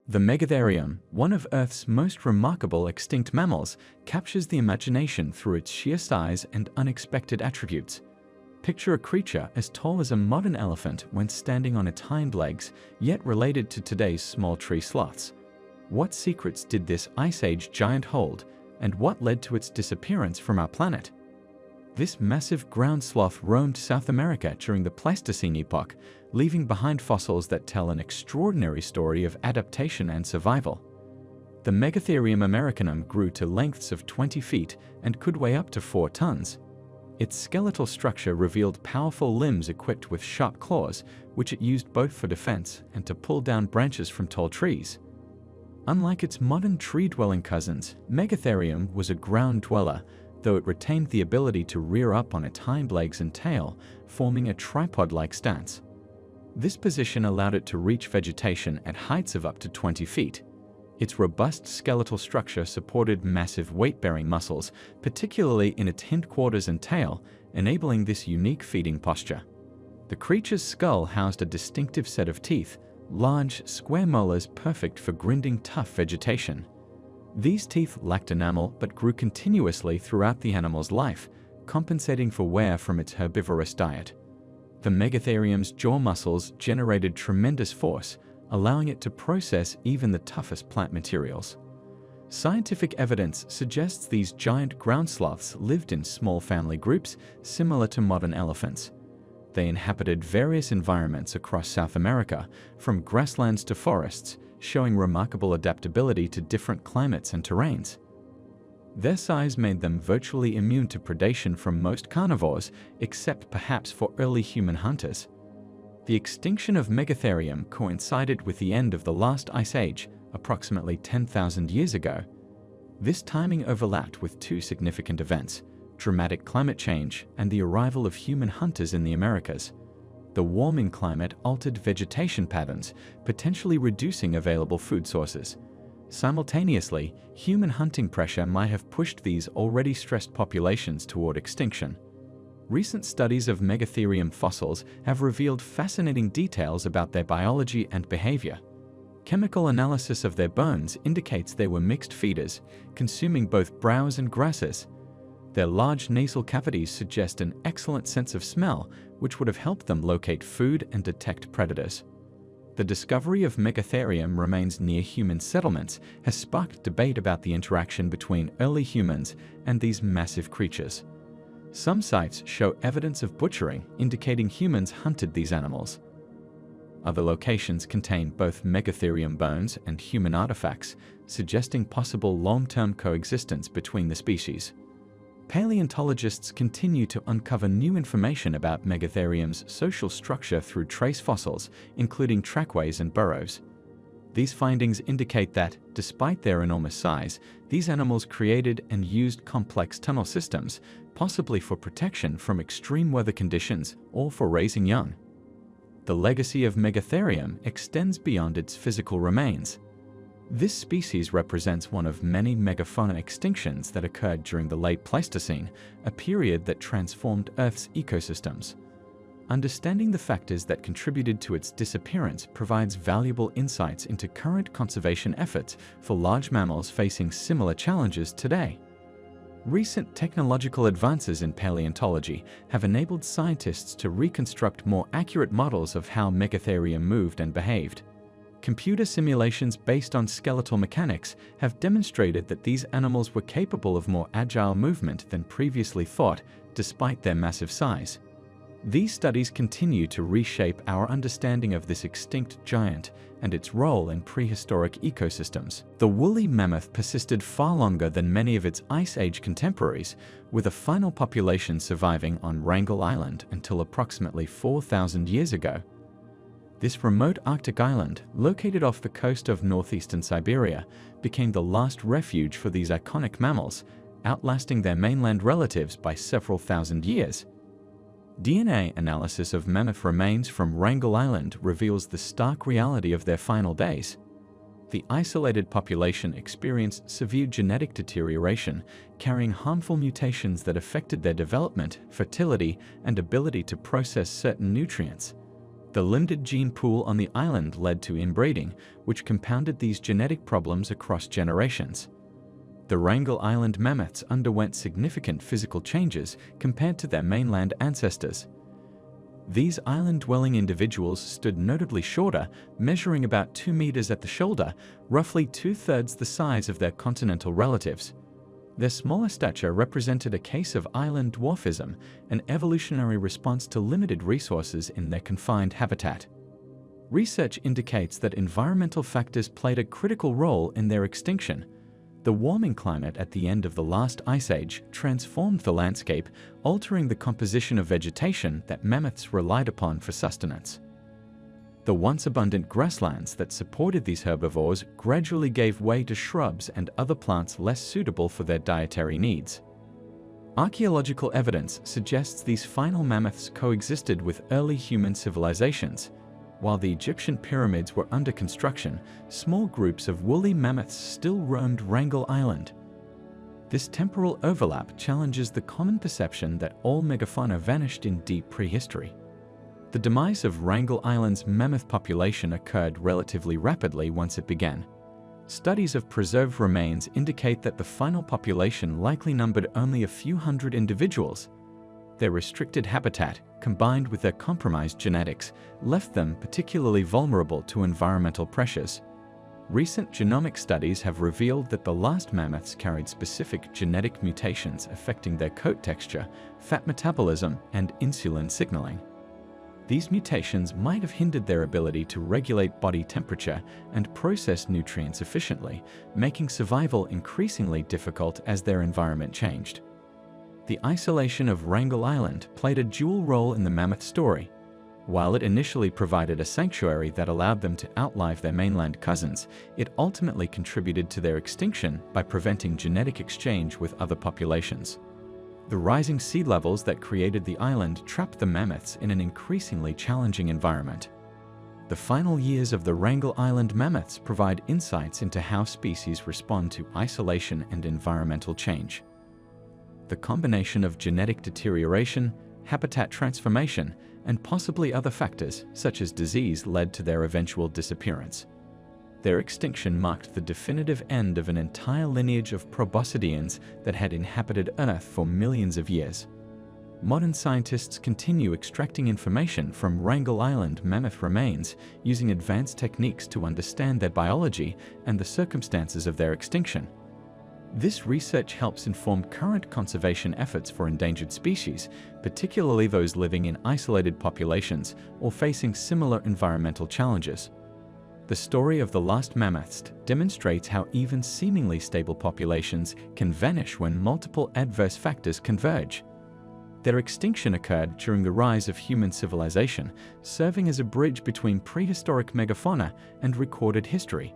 The megatherium, one of Earth's most remarkable extinct mammals, captures the imagination through its sheer size and unexpected attributes. Picture a creature as tall as a modern elephant when standing on its hind legs, yet related to today's small tree sloths. What secrets did this Ice Age giant hold, and what led to its disappearance from our planet? This massive ground sloth roamed South America during the Pleistocene epoch, leaving behind fossils that tell an extraordinary story of adaptation and survival. The Megatherium americanum grew to lengths of 20 feet and could weigh up to 4 tons. Its skeletal structure revealed powerful limbs equipped with sharp claws, which it used both for defense and to pull down branches from tall trees. Unlike its modern tree-dwelling cousins, Megatherium was a ground dweller, though it retained the ability to rear up on its hind legs and tail, forming a tripod-like stance. This position allowed it to reach vegetation at heights of up to 20 feet. Its robust skeletal structure supported massive weight-bearing muscles, particularly in its hindquarters and tail, enabling this unique feeding posture. The creature's skull housed a distinctive set of teeth, large, square molars perfect for grinding tough vegetation. These teeth lacked enamel but grew continuously throughout the animal's life, compensating for wear from its herbivorous diet. The Megatherium's jaw muscles generated tremendous force, allowing it to process even the toughest plant materials. Scientific evidence suggests these giant ground sloths lived in small family groups similar to modern elephants. They inhabited various environments across South America, from grasslands to forests, showing remarkable adaptability to different climates and terrains. Their size made them virtually immune to predation from most carnivores, except perhaps for early human hunters. The extinction of Megatherium coincided with the end of the last ice age, approximately 10,000 years ago. This timing overlapped with two significant events: dramatic climate change and the arrival of human hunters in the Americas. The warming climate altered vegetation patterns, potentially reducing available food sources. Simultaneously, human hunting pressure might have pushed these already stressed populations toward extinction. Recent studies of Megatherium fossils have revealed fascinating details about their biology and behavior. Chemical analysis of their bones indicates they were mixed feeders, consuming both browse and grasses. Their large nasal cavities suggest an excellent sense of smell, which would have helped them locate food and detect predators. The discovery of Megatherium remains near human settlements has sparked debate about the interaction between early humans and these massive creatures. Some sites show evidence of butchering, indicating humans hunted these animals. Other locations contain both Megatherium bones and human artifacts, suggesting possible long-term coexistence between the species. Paleontologists continue to uncover new information about Megatherium's social structure through trace fossils, including trackways and burrows. These findings indicate that, despite their enormous size, these animals created and used complex tunnel systems, possibly for protection from extreme weather conditions or for raising young. The legacy of Megatherium extends beyond its physical remains. This species represents one of many megafauna extinctions that occurred during the late Pleistocene, a period that transformed Earth's ecosystems. Understanding the factors that contributed to its disappearance provides valuable insights into current conservation efforts for large mammals facing similar challenges today. Recent technological advances in paleontology have enabled scientists to reconstruct more accurate models of how Megatherium moved and behaved. Computer simulations based on skeletal mechanics have demonstrated that these animals were capable of more agile movement than previously thought, despite their massive size. These studies continue to reshape our understanding of this extinct giant and its role in prehistoric ecosystems. The woolly mammoth persisted far longer than many of its Ice Age contemporaries, with a final population surviving on Wrangel Island until approximately 4,000 years ago. This remote Arctic island, located off the coast of northeastern Siberia, became the last refuge for these iconic mammals, outlasting their mainland relatives by several thousand years. DNA analysis of mammoth remains from Wrangel Island reveals the stark reality of their final days. The isolated population experienced severe genetic deterioration, carrying harmful mutations that affected their development, fertility, and ability to process certain nutrients. The limited gene pool on the island led to inbreeding, which compounded these genetic problems across generations. The Wrangel Island mammoths underwent significant physical changes compared to their mainland ancestors. These island-dwelling individuals stood notably shorter, measuring about 2 meters at the shoulder, roughly 2/3 the size of their continental relatives. Their smaller stature represented a case of island dwarfism, an evolutionary response to limited resources in their confined habitat. Research indicates that environmental factors played a critical role in their extinction. The warming climate at the end of the last ice age transformed the landscape, altering the composition of vegetation that mammoths relied upon for sustenance. The once abundant grasslands that supported these herbivores gradually gave way to shrubs and other plants less suitable for their dietary needs. Archaeological evidence suggests these final mammoths coexisted with early human civilizations. While the Egyptian pyramids were under construction, small groups of woolly mammoths still roamed Wrangel Island. This temporal overlap challenges the common perception that all megafauna vanished in deep prehistory. The demise of Wrangel Island's mammoth population occurred relatively rapidly once it began. Studies of preserved remains indicate that the final population likely numbered only a few hundred individuals. Their restricted habitat, combined with their compromised genetics, left them particularly vulnerable to environmental pressures. Recent genomic studies have revealed that the last mammoths carried specific genetic mutations affecting their coat texture, fat metabolism, and insulin signaling. These mutations might have hindered their ability to regulate body temperature and process nutrients efficiently, making survival increasingly difficult as their environment changed. The isolation of Wrangel Island played a dual role in the mammoth story. While it initially provided a sanctuary that allowed them to outlive their mainland cousins, it ultimately contributed to their extinction by preventing genetic exchange with other populations. The rising sea levels that created the island trapped the mammoths in an increasingly challenging environment. The final years of the Wrangel Island mammoths provide insights into how species respond to isolation and environmental change. The combination of genetic deterioration, habitat transformation, and possibly other factors, such as disease, led to their eventual disappearance. Their extinction marked the definitive end of an entire lineage of proboscideans that had inhabited Earth for millions of years. Modern scientists continue extracting information from Wrangel Island mammoth remains, using advanced techniques to understand their biology and the circumstances of their extinction. This research helps inform current conservation efforts for endangered species, particularly those living in isolated populations or facing similar environmental challenges. The story of the last mammoths demonstrates how even seemingly stable populations can vanish when multiple adverse factors converge. Their extinction occurred during the rise of human civilization, serving as a bridge between prehistoric megafauna and recorded history.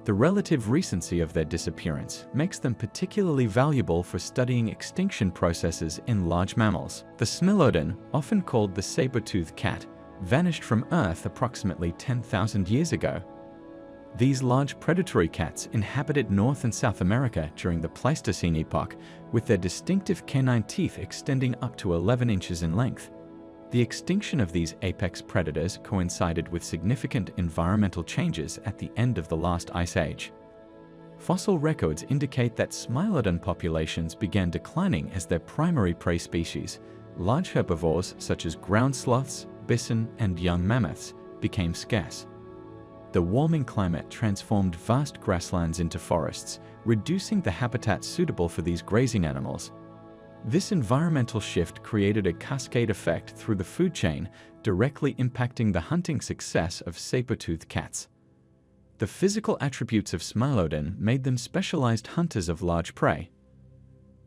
The relative recency of their disappearance makes them particularly valuable for studying extinction processes in large mammals. The Smilodon, often called the saber-toothed cat, vanished from Earth approximately 10,000 years ago. These large predatory cats inhabited North and South America during the Pleistocene epoch, with their distinctive canine teeth extending up to 11 inches in length. The extinction of these apex predators coincided with significant environmental changes at the end of the last ice age. Fossil records indicate that Smilodon populations began declining as their primary prey species, large herbivores such as ground sloths, bison, and young mammoths, became scarce. The warming climate transformed vast grasslands into forests, reducing the habitat suitable for these grazing animals. This environmental shift created a cascade effect through the food chain, directly impacting the hunting success of saber-toothed cats. The physical attributes of Smilodon made them specialized hunters of large prey.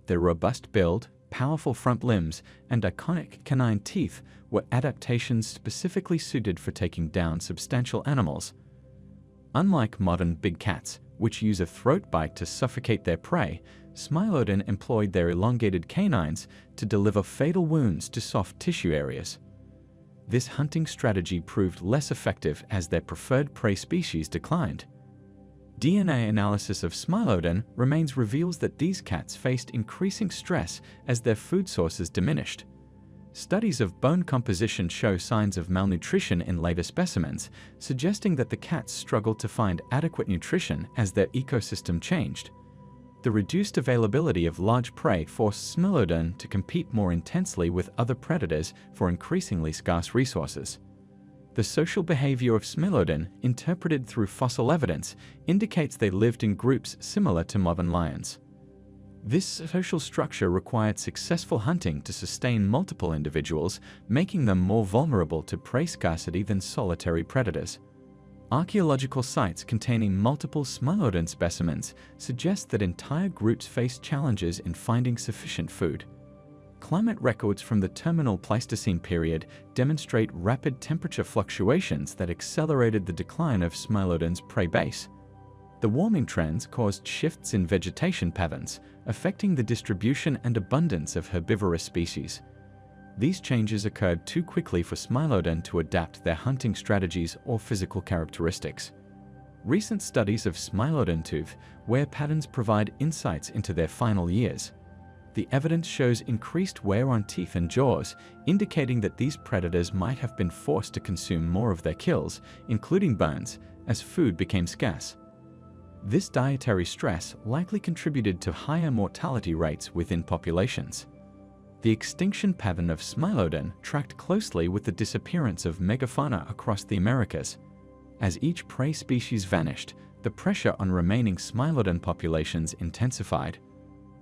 Their robust build, powerful front limbs, and iconic canine teeth were adaptations specifically suited for taking down substantial animals. Unlike modern big cats, which use a throat bite to suffocate their prey, Smilodon employed their elongated canines to deliver fatal wounds to soft tissue areas. This hunting strategy proved less effective as their preferred prey species declined. DNA analysis of Smilodon reveals that these cats faced increasing stress as their food sources diminished. Studies of bone composition show signs of malnutrition in later specimens, suggesting that the cats struggled to find adequate nutrition as their ecosystem changed. The reduced availability of large prey forced Smilodon to compete more intensely with other predators for increasingly scarce resources. The social behavior of Smilodon, interpreted through fossil evidence, indicates they lived in groups similar to modern lions. This social structure required successful hunting to sustain multiple individuals, making them more vulnerable to prey scarcity than solitary predators. Archaeological sites containing multiple Smilodon specimens suggest that entire groups faced challenges in finding sufficient food. Climate records from the terminal Pleistocene period demonstrate rapid temperature fluctuations that accelerated the decline of Smilodon's prey base. The warming trends caused shifts in vegetation patterns, affecting the distribution and abundance of herbivorous species. These changes occurred too quickly for Smilodon to adapt their hunting strategies or physical characteristics. Recent studies of Smilodon tooth wear patterns provide insights into their final years. The evidence shows increased wear on teeth and jaws, indicating that these predators might have been forced to consume more of their kills, including bones, as food became scarce. This dietary stress likely contributed to higher mortality rates within populations. The extinction pattern of Smilodon tracked closely with the disappearance of megafauna across the Americas. As each prey species vanished, the pressure on remaining Smilodon populations intensified.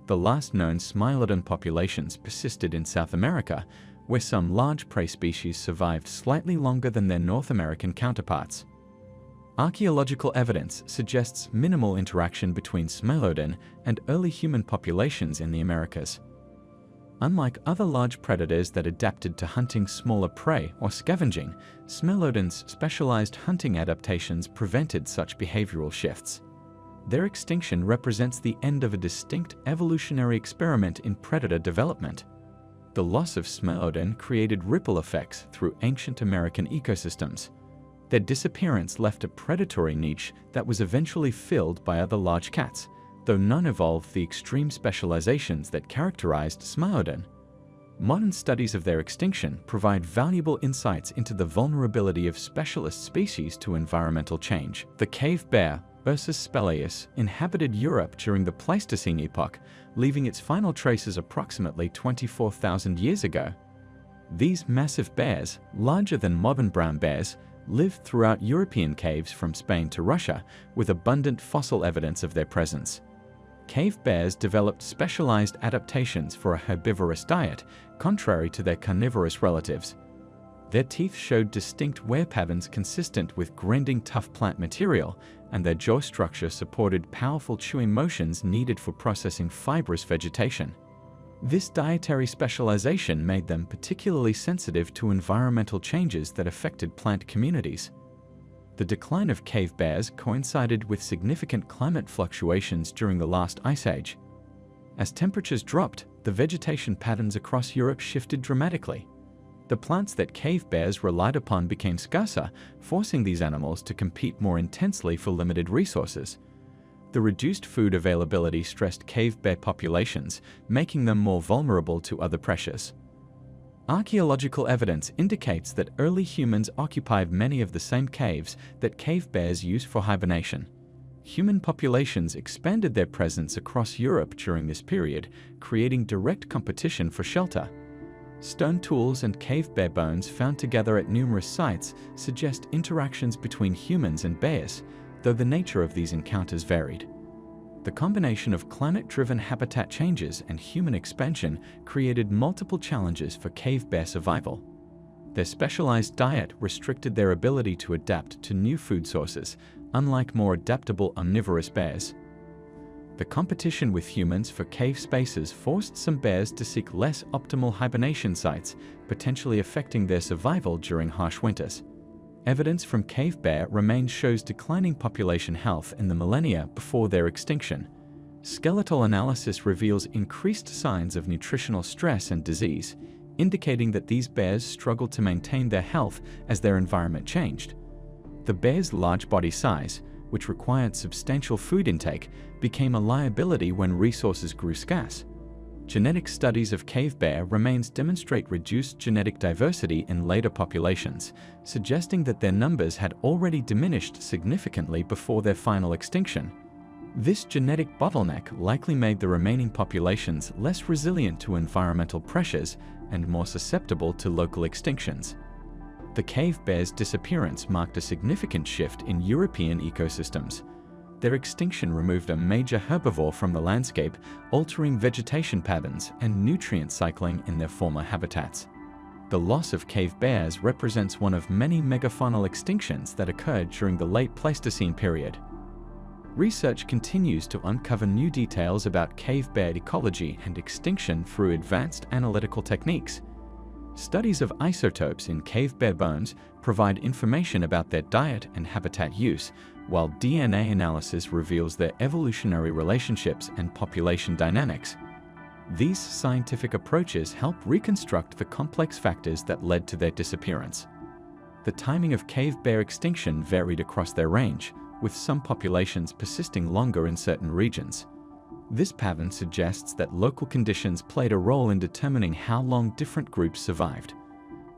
The last known Smilodon populations persisted in South America, where some large prey species survived slightly longer than their North American counterparts. Archaeological evidence suggests minimal interaction between Smilodon and early human populations in the Americas. Unlike other large predators that adapted to hunting smaller prey or scavenging, Smilodon's specialized hunting adaptations prevented such behavioral shifts. Their extinction represents the end of a distinct evolutionary experiment in predator development. The loss of Smilodon created ripple effects through ancient American ecosystems. Their disappearance left a predatory niche that was eventually filled by other large cats, though none evolved the extreme specializations that characterized Smilodon. Modern studies of their extinction provide valuable insights into the vulnerability of specialist species to environmental change. The cave bear, Ursus spelaeus, inhabited Europe during the Pleistocene epoch, leaving its final traces approximately 24,000 years ago. These massive bears, larger than modern brown bears, lived throughout European caves from Spain to Russia, with abundant fossil evidence of their presence. Cave bears developed specialized adaptations for a herbivorous diet, contrary to their carnivorous relatives. Their teeth showed distinct wear patterns consistent with grinding tough plant material, and their jaw structure supported powerful chewing motions needed for processing fibrous vegetation. This dietary specialization made them particularly sensitive to environmental changes that affected plant communities. The decline of cave bears coincided with significant climate fluctuations during the last ice age. As temperatures dropped, the vegetation patterns across Europe shifted dramatically. The plants that cave bears relied upon became scarcer, forcing these animals to compete more intensely for limited resources. The reduced food availability stressed cave bear populations, making them more vulnerable to other pressures. Archaeological evidence indicates that early humans occupied many of the same caves that cave bears used for hibernation. Human populations expanded their presence across Europe during this period, creating direct competition for shelter. Stone tools and cave bear bones found together at numerous sites suggest interactions between humans and bears, though the nature of these encounters varied. The combination of climate-driven habitat changes and human expansion created multiple challenges for cave bear survival. Their specialized diet restricted their ability to adapt to new food sources, unlike more adaptable omnivorous bears. The competition with humans for cave spaces forced some bears to seek less optimal hibernation sites, potentially affecting their survival during harsh winters. Evidence from cave bear remains shows declining population health in the millennia before their extinction. Skeletal analysis reveals increased signs of nutritional stress and disease, indicating that these bears struggled to maintain their health as their environment changed. The bear's large body size, which required substantial food intake, became a liability when resources grew scarce. Genetic studies of cave bear remains demonstrate reduced genetic diversity in later populations, suggesting that their numbers had already diminished significantly before their final extinction. This genetic bottleneck likely made the remaining populations less resilient to environmental pressures and more susceptible to local extinctions. The cave bear's disappearance marked a significant shift in European ecosystems. Their extinction removed a major herbivore from the landscape, altering vegetation patterns and nutrient cycling in their former habitats. The loss of cave bears represents one of many megafaunal extinctions that occurred during the late Pleistocene period. Research continues to uncover new details about cave bear ecology and extinction through advanced analytical techniques. Studies of isotopes in cave bear bones provide information about their diet and habitat use, while DNA analysis reveals their evolutionary relationships and population dynamics. These scientific approaches help reconstruct the complex factors that led to their disappearance. The timing of cave bear extinction varied across their range, with some populations persisting longer in certain regions. This pattern suggests that local conditions played a role in determining how long different groups survived.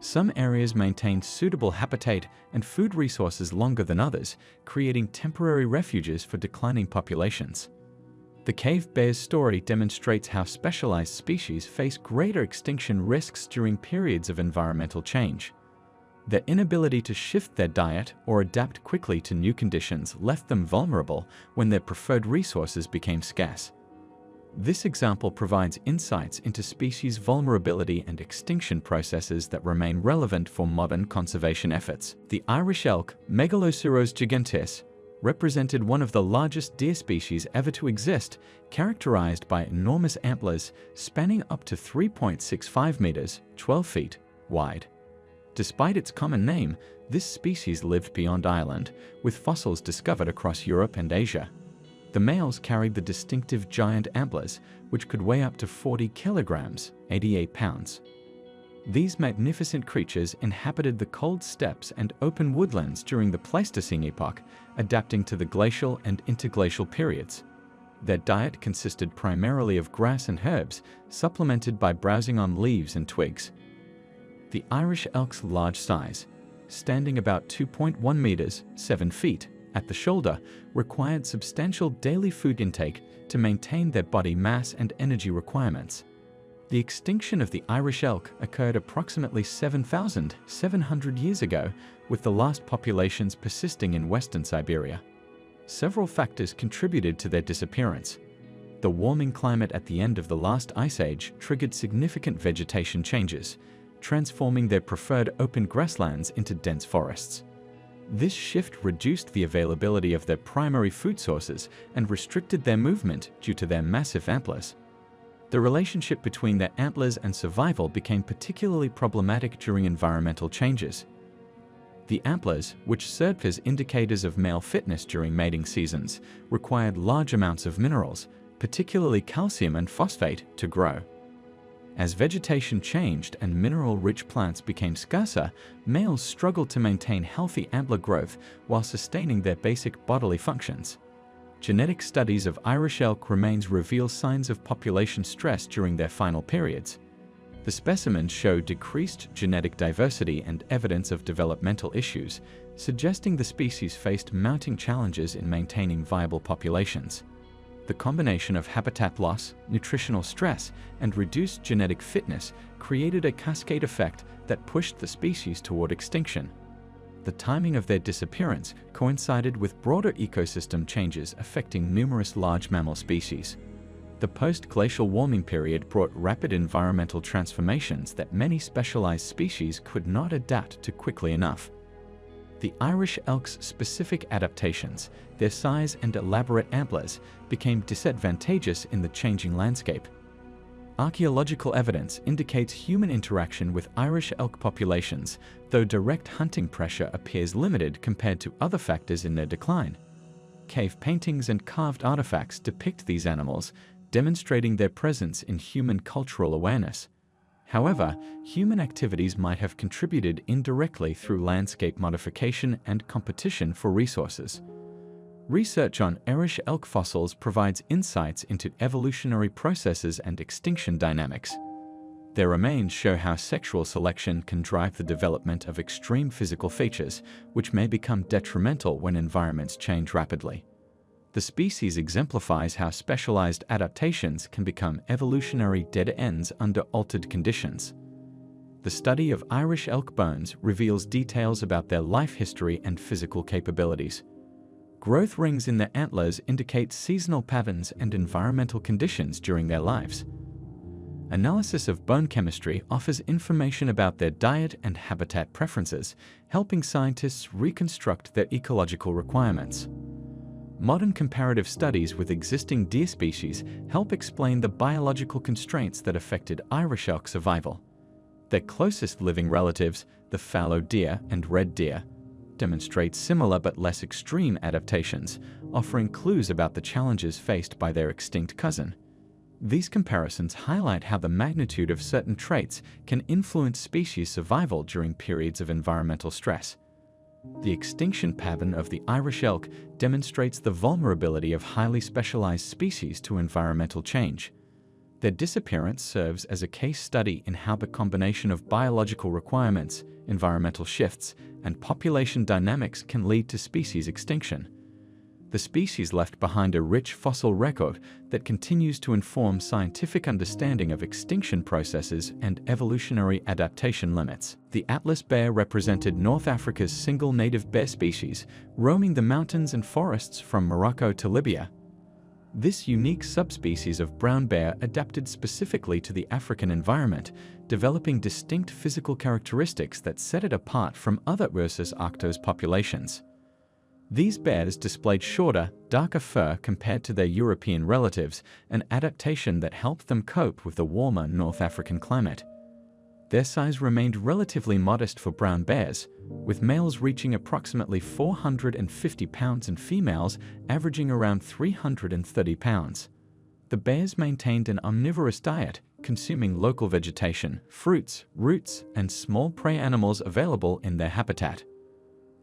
Some areas maintained suitable habitat and food resources longer than others, creating temporary refuges for declining populations. The cave bear's story demonstrates how specialized species face greater extinction risks during periods of environmental change. Their inability to shift their diet or adapt quickly to new conditions left them vulnerable when their preferred resources became scarce. This example provides insights into species vulnerability and extinction processes that remain relevant for modern conservation efforts. The Irish elk, Megaloceros giganteus, represented one of the largest deer species ever to exist, characterized by enormous antlers spanning up to 3.65 meters, 12 feet, wide. Despite its common name, this species lived beyond Ireland, with fossils discovered across Europe and Asia. The males carried the distinctive giant antlers, which could weigh up to 40 kilograms, 88 pounds. These magnificent creatures inhabited the cold steppes and open woodlands during the Pleistocene epoch, adapting to the glacial and interglacial periods. Their diet consisted primarily of grass and herbs, supplemented by browsing on leaves and twigs. The Irish elk's large size, standing about 2.1 meters, 7 feet, at the shoulder, required substantial daily food intake to maintain their body mass and energy requirements. The extinction of the Irish elk occurred approximately 7,700 years ago, with the last populations persisting in western Siberia. Several factors contributed to their disappearance. The warming climate at the end of the last ice age triggered significant vegetation changes, transforming their preferred open grasslands into dense forests. This shift reduced the availability of their primary food sources and restricted their movement due to their massive antlers. The relationship between their antlers and survival became particularly problematic during environmental changes. The antlers, which served as indicators of male fitness during mating seasons, required large amounts of minerals, particularly calcium and phosphate, to grow. As vegetation changed and mineral-rich plants became scarcer, males struggled to maintain healthy antler growth while sustaining their basic bodily functions. Genetic studies of Irish elk remains reveal signs of population stress during their final periods. The specimens show decreased genetic diversity and evidence of developmental issues, suggesting the species faced mounting challenges in maintaining viable populations. The combination of habitat loss, nutritional stress, and reduced genetic fitness created a cascade effect that pushed the species toward extinction. The timing of their disappearance coincided with broader ecosystem changes affecting numerous large mammal species. The post-glacial warming period brought rapid environmental transformations that many specialized species could not adapt to quickly enough. The Irish elk's specific adaptations, their size and elaborate antlers, became disadvantageous in the changing landscape. Archaeological evidence indicates human interaction with Irish elk populations, though direct hunting pressure appears limited compared to other factors in their decline. Cave paintings and carved artifacts depict these animals, demonstrating their presence in human cultural awareness. However, human activities might have contributed indirectly through landscape modification and competition for resources. Research on Irish elk fossils provides insights into evolutionary processes and extinction dynamics. Their remains show how sexual selection can drive the development of extreme physical features, which may become detrimental when environments change rapidly. The species exemplifies how specialized adaptations can become evolutionary dead ends under altered conditions. The study of Irish elk bones reveals details about their life history and physical capabilities. Growth rings in their antlers indicate seasonal patterns and environmental conditions during their lives. Analysis of bone chemistry offers information about their diet and habitat preferences, helping scientists reconstruct their ecological requirements. Modern comparative studies with existing deer species help explain the biological constraints that affected Irish elk survival. Their closest living relatives, the fallow deer and red deer, demonstrate similar but less extreme adaptations, offering clues about the challenges faced by their extinct cousin. These comparisons highlight how the magnitude of certain traits can influence species survival during periods of environmental stress. The extinction pattern of the Irish elk demonstrates the vulnerability of highly specialized species to environmental change. Their disappearance serves as a case study in how the combination of biological requirements, environmental shifts, and population dynamics can lead to species extinction. The species left behind a rich fossil record that continues to inform scientific understanding of extinction processes and evolutionary adaptation limits. The Atlas bear represented North Africa's single native bear species, roaming the mountains and forests from Morocco to Libya. This unique subspecies of brown bear adapted specifically to the African environment, developing distinct physical characteristics that set it apart from other Ursus arctos populations. These bears displayed shorter, darker fur compared to their European relatives, an adaptation that helped them cope with the warmer North African climate. Their size remained relatively modest for brown bears, with males reaching approximately 450 pounds and females averaging around 330 pounds. The bears maintained an omnivorous diet, consuming local vegetation, fruits, roots, and small prey animals available in their habitat.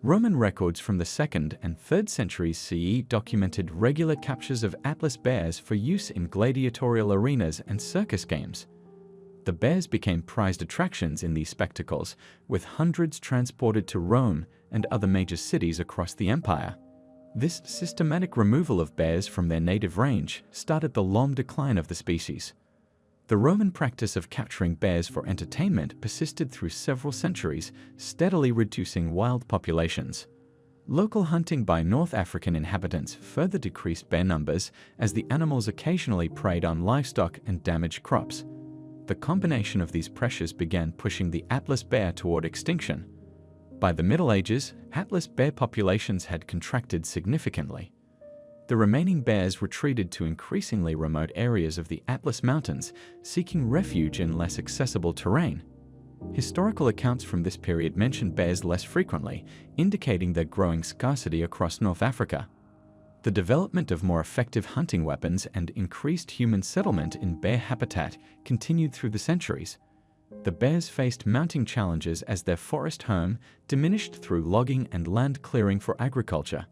Roman records from the 2nd and 3rd centuries CE documented regular captures of Atlas bears for use in gladiatorial arenas and circus games. The bears became prized attractions in these spectacles, with hundreds transported to Rome and other major cities across the empire. This systematic removal of bears from their native range started the long decline of the species. The Roman practice of capturing bears for entertainment persisted through several centuries, steadily reducing wild populations. Local hunting by North African inhabitants further decreased bear numbers as the animals occasionally preyed on livestock and damaged crops. The combination of these pressures began pushing the Atlas bear toward extinction. By the Middle Ages, Atlas bear populations had contracted significantly. The remaining bears retreated to increasingly remote areas of the Atlas Mountains, seeking refuge in less accessible terrain. Historical accounts from this period mention bears less frequently, indicating their growing scarcity across North Africa. The development of more effective hunting weapons and increased human settlement in bear habitat continued through the centuries. The bears faced mounting challenges as their forest home diminished through logging and land clearing for agriculture.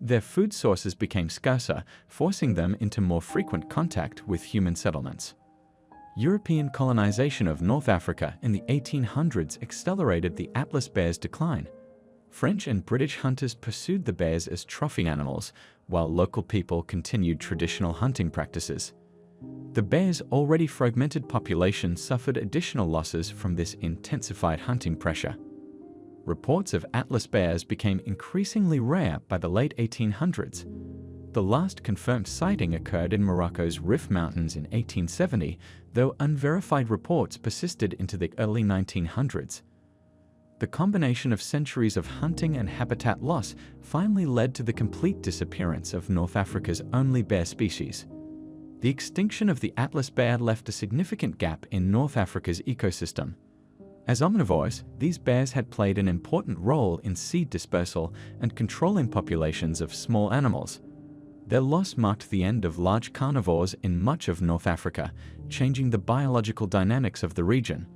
Their food sources became scarcer, forcing them into more frequent contact with human settlements. European colonization of North Africa in the 1800s accelerated the Atlas bear's decline. French and British hunters pursued the bears as trophy animals, while local people continued traditional hunting practices. The bear's already fragmented population suffered additional losses from this intensified hunting pressure. Reports of Atlas bears became increasingly rare by the late 1800s. The last confirmed sighting occurred in Morocco's Rif Mountains in 1870, though unverified reports persisted into the early 1900s. The combination of centuries of hunting and habitat loss finally led to the complete disappearance of North Africa's only bear species. The extinction of the Atlas bear left a significant gap in North Africa's ecosystem. As omnivores, these bears had played an important role in seed dispersal and controlling populations of small animals. Their loss marked the end of large carnivores in much of North Africa, changing the biological dynamics of the region.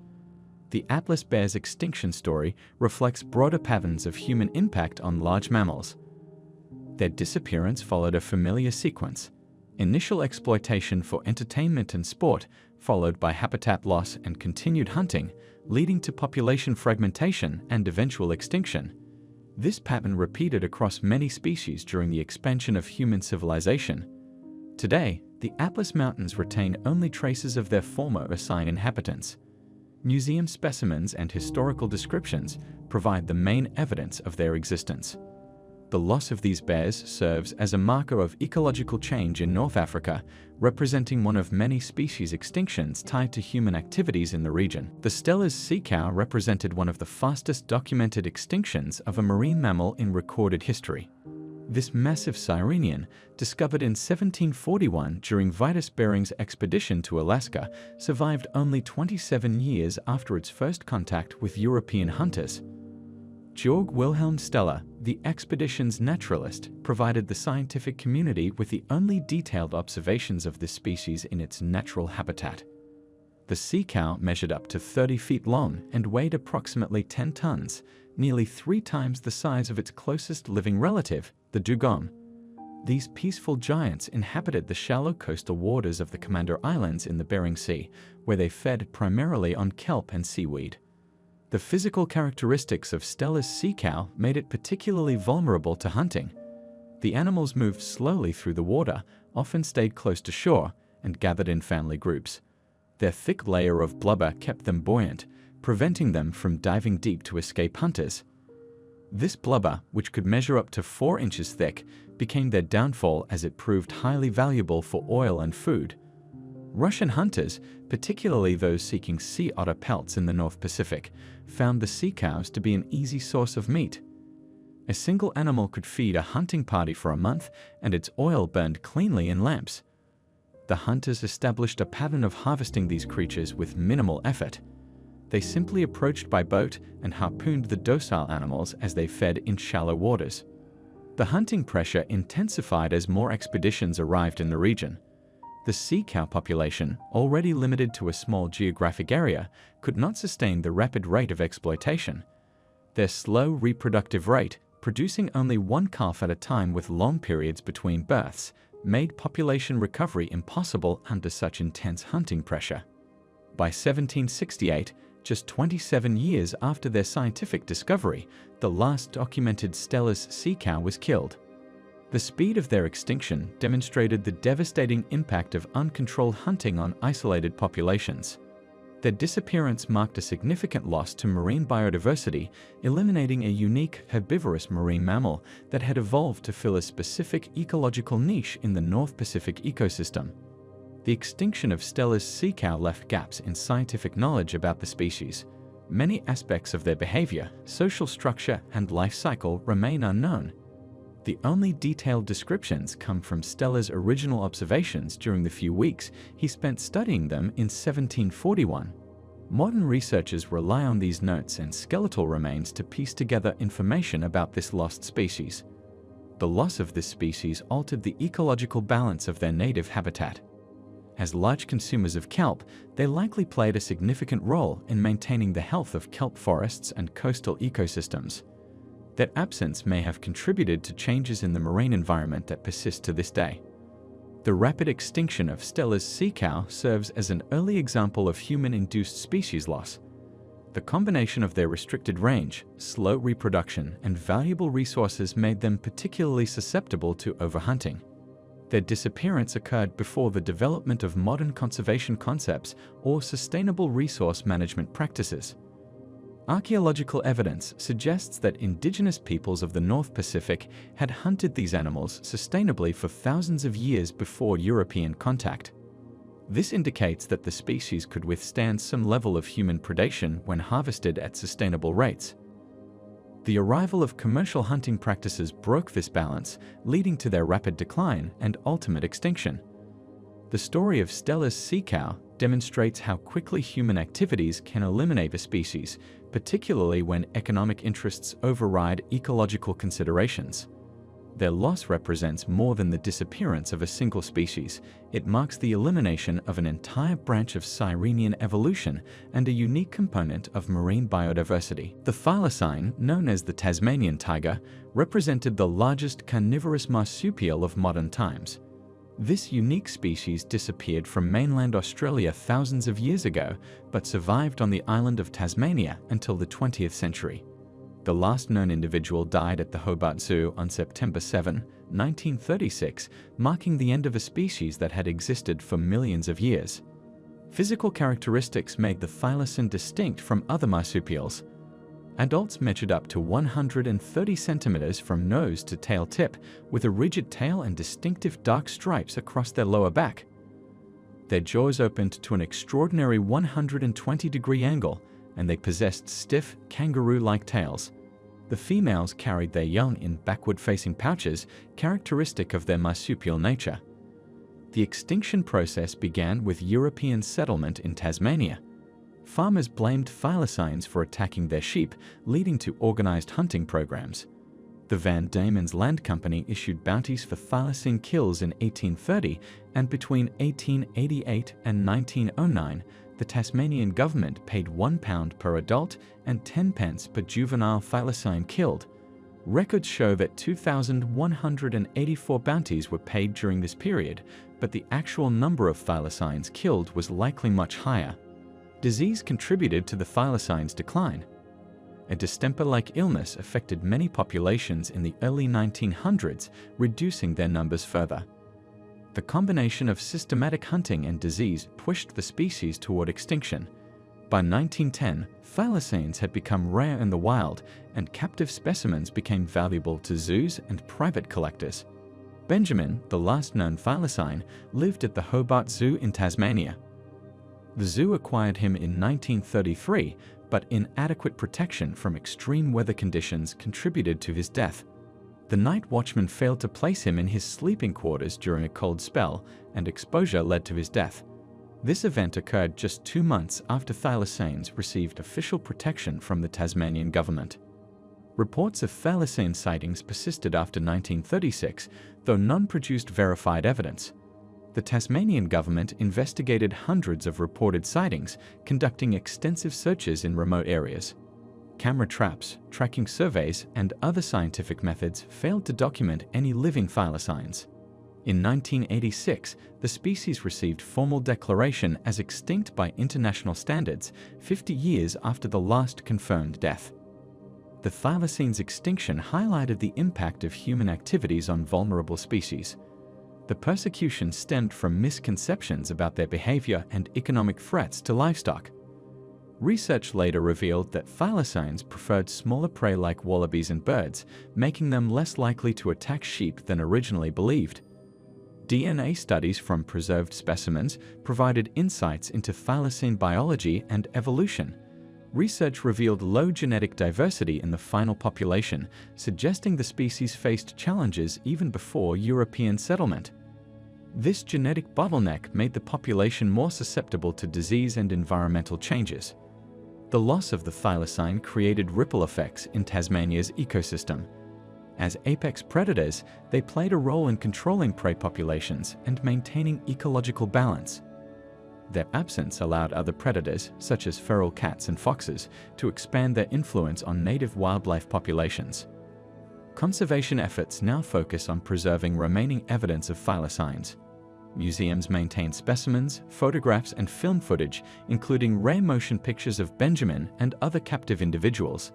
The Atlas bear's extinction story reflects broader patterns of human impact on large mammals. Their disappearance followed a familiar sequence: initial exploitation for entertainment and sport, followed by habitat loss and continued hunting, leading to population fragmentation and eventual extinction. This pattern repeated across many species during the expansion of human civilization. Today, the Atlas Mountains retain only traces of their former assigned inhabitants. Museum specimens and historical descriptions provide the main evidence of their existence. The loss of these bears serves as a marker of ecological change in North Africa, representing one of many species extinctions tied to human activities in the region. The Steller's sea cow represented one of the fastest documented extinctions of a marine mammal in recorded history. This massive sirenian, discovered in 1741 during Vitus Bering's expedition to Alaska, survived only 27 years after its first contact with European hunters. Georg Wilhelm Steller, the expedition's naturalist, provided the scientific community with the only detailed observations of this species in its natural habitat. The sea cow measured up to 30 feet long and weighed approximately 10 tons, nearly 3 times the size of its closest living relative, the dugong. These peaceful giants inhabited the shallow coastal waters of the Commander Islands in the Bering Sea, where they fed primarily on kelp and seaweed. The physical characteristics of Steller's sea cow made it particularly vulnerable to hunting. The animals moved slowly through the water, often stayed close to shore, and gathered in family groups. Their thick layer of blubber kept them buoyant, preventing them from diving deep to escape hunters. This blubber, which could measure up to 4 inches thick, became their downfall as it proved highly valuable for oil and food. Russian hunters, particularly those seeking sea otter pelts in the North Pacific, found the sea cows to be an easy source of meat. A single animal could feed a hunting party for a month, and its oil burned cleanly in lamps. The hunters established a pattern of harvesting these creatures with minimal effort. They simply approached by boat and harpooned the docile animals as they fed in shallow waters. The hunting pressure intensified as more expeditions arrived in the region. The sea cow population, already limited to a small geographic area, could not sustain the rapid rate of exploitation. Their slow reproductive rate, producing only 1 calf at a time with long periods between births, made population recovery impossible under such intense hunting pressure. By 1768, just 27 years after their scientific discovery, the last documented Steller's sea cow was killed. The speed of their extinction demonstrated the devastating impact of uncontrolled hunting on isolated populations. Their disappearance marked a significant loss to marine biodiversity, eliminating a unique herbivorous marine mammal that had evolved to fill a specific ecological niche in the North Pacific ecosystem. The extinction of Steller's sea cow left gaps in scientific knowledge about the species. Many aspects of their behavior, social structure, and life cycle remain unknown. The only detailed descriptions come from Steller's original observations during the few weeks he spent studying them in 1741. Modern researchers rely on these notes and skeletal remains to piece together information about this lost species. The loss of this species altered the ecological balance of their native habitat. As large consumers of kelp, they likely played a significant role in maintaining the health of kelp forests and coastal ecosystems. Their absence may have contributed to changes in the marine environment that persist to this day. The rapid extinction of Steller's sea cow serves as an early example of human-induced species loss. The combination of their restricted range, slow reproduction, and valuable resources made them particularly susceptible to overhunting. Their disappearance occurred before the development of modern conservation concepts or sustainable resource management practices. Archaeological evidence suggests that indigenous peoples of the North Pacific had hunted these animals sustainably for thousands of years before European contact. This indicates that the species could withstand some level of human predation when harvested at sustainable rates. The arrival of commercial hunting practices broke this balance, leading to their rapid decline and ultimate extinction. The story of Steller's sea cow demonstrates how quickly human activities can eliminate a species, particularly when economic interests override ecological considerations. Their loss represents more than the disappearance of a single species. It marks the elimination of an entire branch of sirenian evolution and a unique component of marine biodiversity. The thylacine, known as the Tasmanian tiger, represented the largest carnivorous marsupial of modern times. This unique species disappeared from mainland Australia thousands of years ago, but survived on the island of Tasmania until the 20th century. The last known individual died at the Hobart Zoo on September 7, 1936, marking the end of a species that had existed for millions of years. Physical characteristics made the thylacine distinct from other marsupials. Adults measured up to 130 centimeters from nose to tail tip, with a rigid tail and distinctive dark stripes across their lower back. Their jaws opened to an extraordinary 120-degree angle, and they possessed stiff, kangaroo-like tails. The females carried their young in backward-facing pouches, characteristic of their marsupial nature. The extinction process began with European settlement in Tasmania. Farmers blamed thylacines for attacking their sheep, leading to organized hunting programs. The Van Diemen's Land Company issued bounties for thylacine kills in 1830, and between 1888 and 1909, the Tasmanian government paid £1 per adult and 10 pence per juvenile thylacine killed. Records show that 2,184 bounties were paid during this period, but the actual number of thylacines killed was likely much higher. Disease contributed to the thylacines' decline. A distemper-like illness affected many populations in the early 1900s, reducing their numbers further. The combination of systematic hunting and disease pushed the species toward extinction. By 1910, thylacines had become rare in the wild, and captive specimens became valuable to zoos and private collectors. Benjamin, the last known thylacine, lived at the Hobart Zoo in Tasmania. The zoo acquired him in 1933, but inadequate protection from extreme weather conditions contributed to his death. The night watchman failed to place him in his sleeping quarters during a cold spell, and exposure led to his death. This event occurred just 2 months after thylacines received official protection from the Tasmanian government. Reports of thylacine sightings persisted after 1936, though none produced verified evidence. The Tasmanian government investigated hundreds of reported sightings, conducting extensive searches in remote areas. Camera traps, tracking surveys, and other scientific methods failed to document any living thylacines. In 1986, the species received formal declaration as extinct by international standards, 50 years after the last confirmed death. The thylacine's extinction highlighted the impact of human activities on vulnerable species. The persecution stemmed from misconceptions about their behavior and economic threats to livestock. Research later revealed that thylacines preferred smaller prey like wallabies and birds, making them less likely to attack sheep than originally believed. DNA studies from preserved specimens provided insights into thylacine biology and evolution. Research revealed low genetic diversity in the final population, suggesting the species faced challenges even before European settlement. This genetic bottleneck made the population more susceptible to disease and environmental changes. The loss of the thylacine created ripple effects in Tasmania's ecosystem. As apex predators, they played a role in controlling prey populations and maintaining ecological balance. Their absence allowed other predators, such as feral cats and foxes, to expand their influence on native wildlife populations. Conservation efforts now focus on preserving remaining evidence of thylacines. Museums maintain specimens, photographs, and film footage, including rare motion pictures of Benjamin and other captive individuals.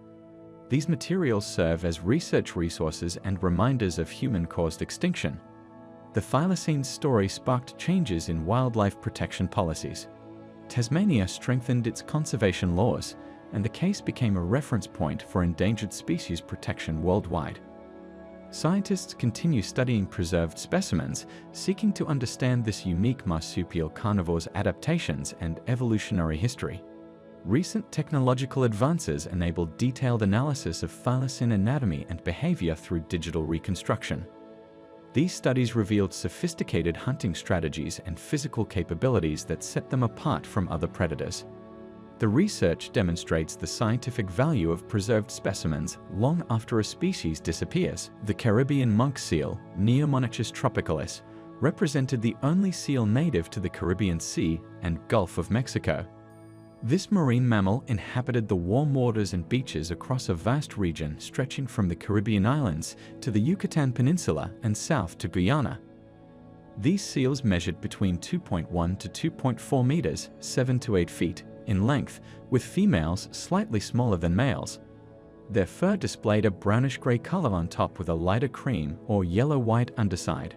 These materials serve as research resources and reminders of human-caused extinction. The thylacine's story sparked changes in wildlife protection policies. Tasmania strengthened its conservation laws, and the case became a reference point for endangered species protection worldwide. Scientists continue studying preserved specimens, seeking to understand this unique marsupial carnivore's adaptations and evolutionary history. Recent technological advances enable detailed analysis of thylacine anatomy and behavior through digital reconstruction. These studies revealed sophisticated hunting strategies and physical capabilities that set them apart from other predators. The research demonstrates the scientific value of preserved specimens long after a species disappears. The Caribbean monk seal, Neomonychus tropicalis, represented the only seal native to the Caribbean Sea and Gulf of Mexico. This marine mammal inhabited the warm waters and beaches across a vast region stretching from the Caribbean islands to the Yucatan Peninsula and south to Guyana. These seals measured between 2.1 to 2.4 meters, 7 to 8 feet, in length, with females slightly smaller than males. Their fur displayed a brownish-gray color on top with a lighter cream or yellow-white underside.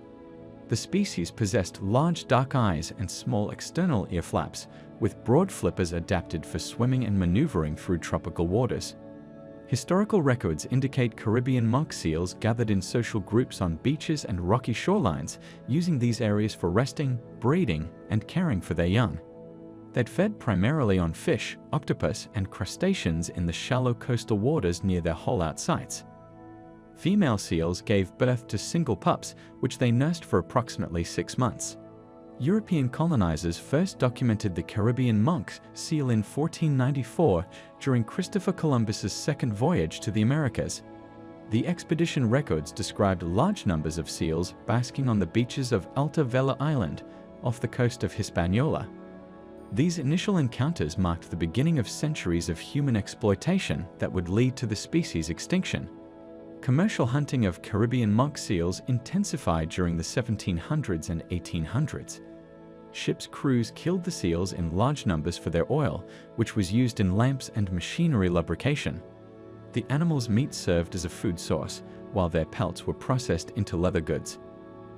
The species possessed large dark eyes and small external ear flaps, with broad flippers adapted for swimming and maneuvering through tropical waters. Historical records indicate Caribbean monk seals gathered in social groups on beaches and rocky shorelines, using these areas for resting, breeding, and caring for their young. They'd fed primarily on fish, octopus, and crustaceans in the shallow coastal waters near their hole-out sites. Female seals gave birth to single pups, which they nursed for approximately 6 months. European colonizers first documented the Caribbean monk seal in 1494 during Christopher Columbus's second voyage to the Americas. The expedition records described large numbers of seals basking on the beaches of Alta Vela Island, off the coast of Hispaniola. These initial encounters marked the beginning of centuries of human exploitation that would lead to the species' extinction. Commercial hunting of Caribbean monk seals intensified during the 1700s and 1800s. Ships' crews killed the seals in large numbers for their oil, which was used in lamps and machinery lubrication. The animals' meat served as a food source, while their pelts were processed into leather goods.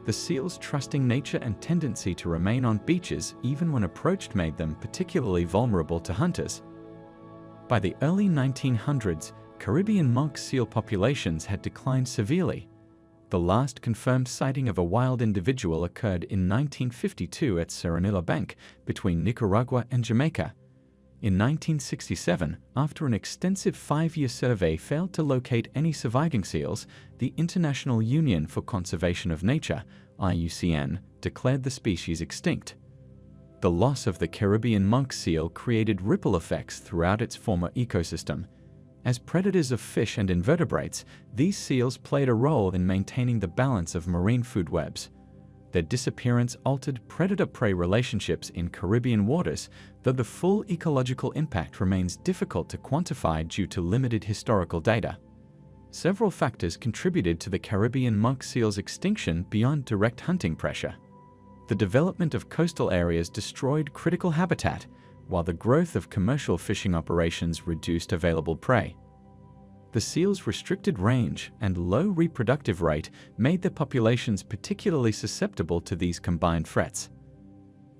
The seals' trusting nature and tendency to remain on beaches even when approached made them particularly vulnerable to hunters. By the early 1900s, Caribbean monk seal populations had declined severely. The last confirmed sighting of a wild individual occurred in 1952 at Serenilla Bank, between Nicaragua and Jamaica. In 1967, after an extensive 5-year survey failed to locate any surviving seals, the International Union for Conservation of Nature, IUCN, declared the species extinct. The loss of the Caribbean monk seal created ripple effects throughout its former ecosystem. As predators of fish and invertebrates, these seals played a role in maintaining the balance of marine food webs. Their disappearance altered predator-prey relationships in Caribbean waters, though the full ecological impact remains difficult to quantify due to limited historical data. Several factors contributed to the Caribbean monk seal's extinction beyond direct hunting pressure. The development of coastal areas destroyed critical habitat, while the growth of commercial fishing operations reduced available prey. The seal's restricted range and low reproductive rate made their populations particularly susceptible to these combined threats.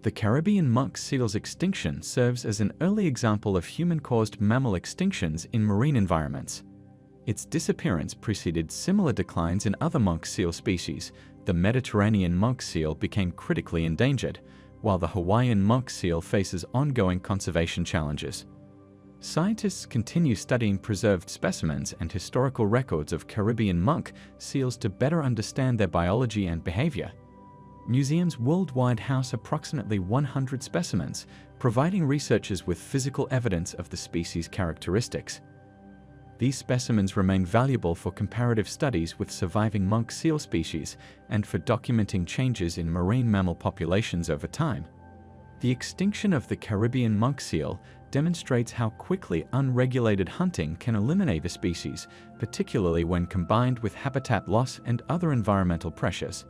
The Caribbean monk seal's extinction serves as an early example of human-caused mammal extinctions in marine environments. Its disappearance preceded similar declines in other monk seal species. The Mediterranean monk seal became critically endangered, while the Hawaiian monk seal faces ongoing conservation challenges. Scientists continue studying preserved specimens and historical records of Caribbean monk seals to better understand their biology and behavior. Museums worldwide house approximately 100 specimens, providing researchers with physical evidence of the species' characteristics. These specimens remain valuable for comparative studies with surviving monk seal species and for documenting changes in marine mammal populations over time. The extinction of the Caribbean monk seal demonstrates how quickly unregulated hunting can eliminate a species, particularly when combined with habitat loss and other environmental pressures.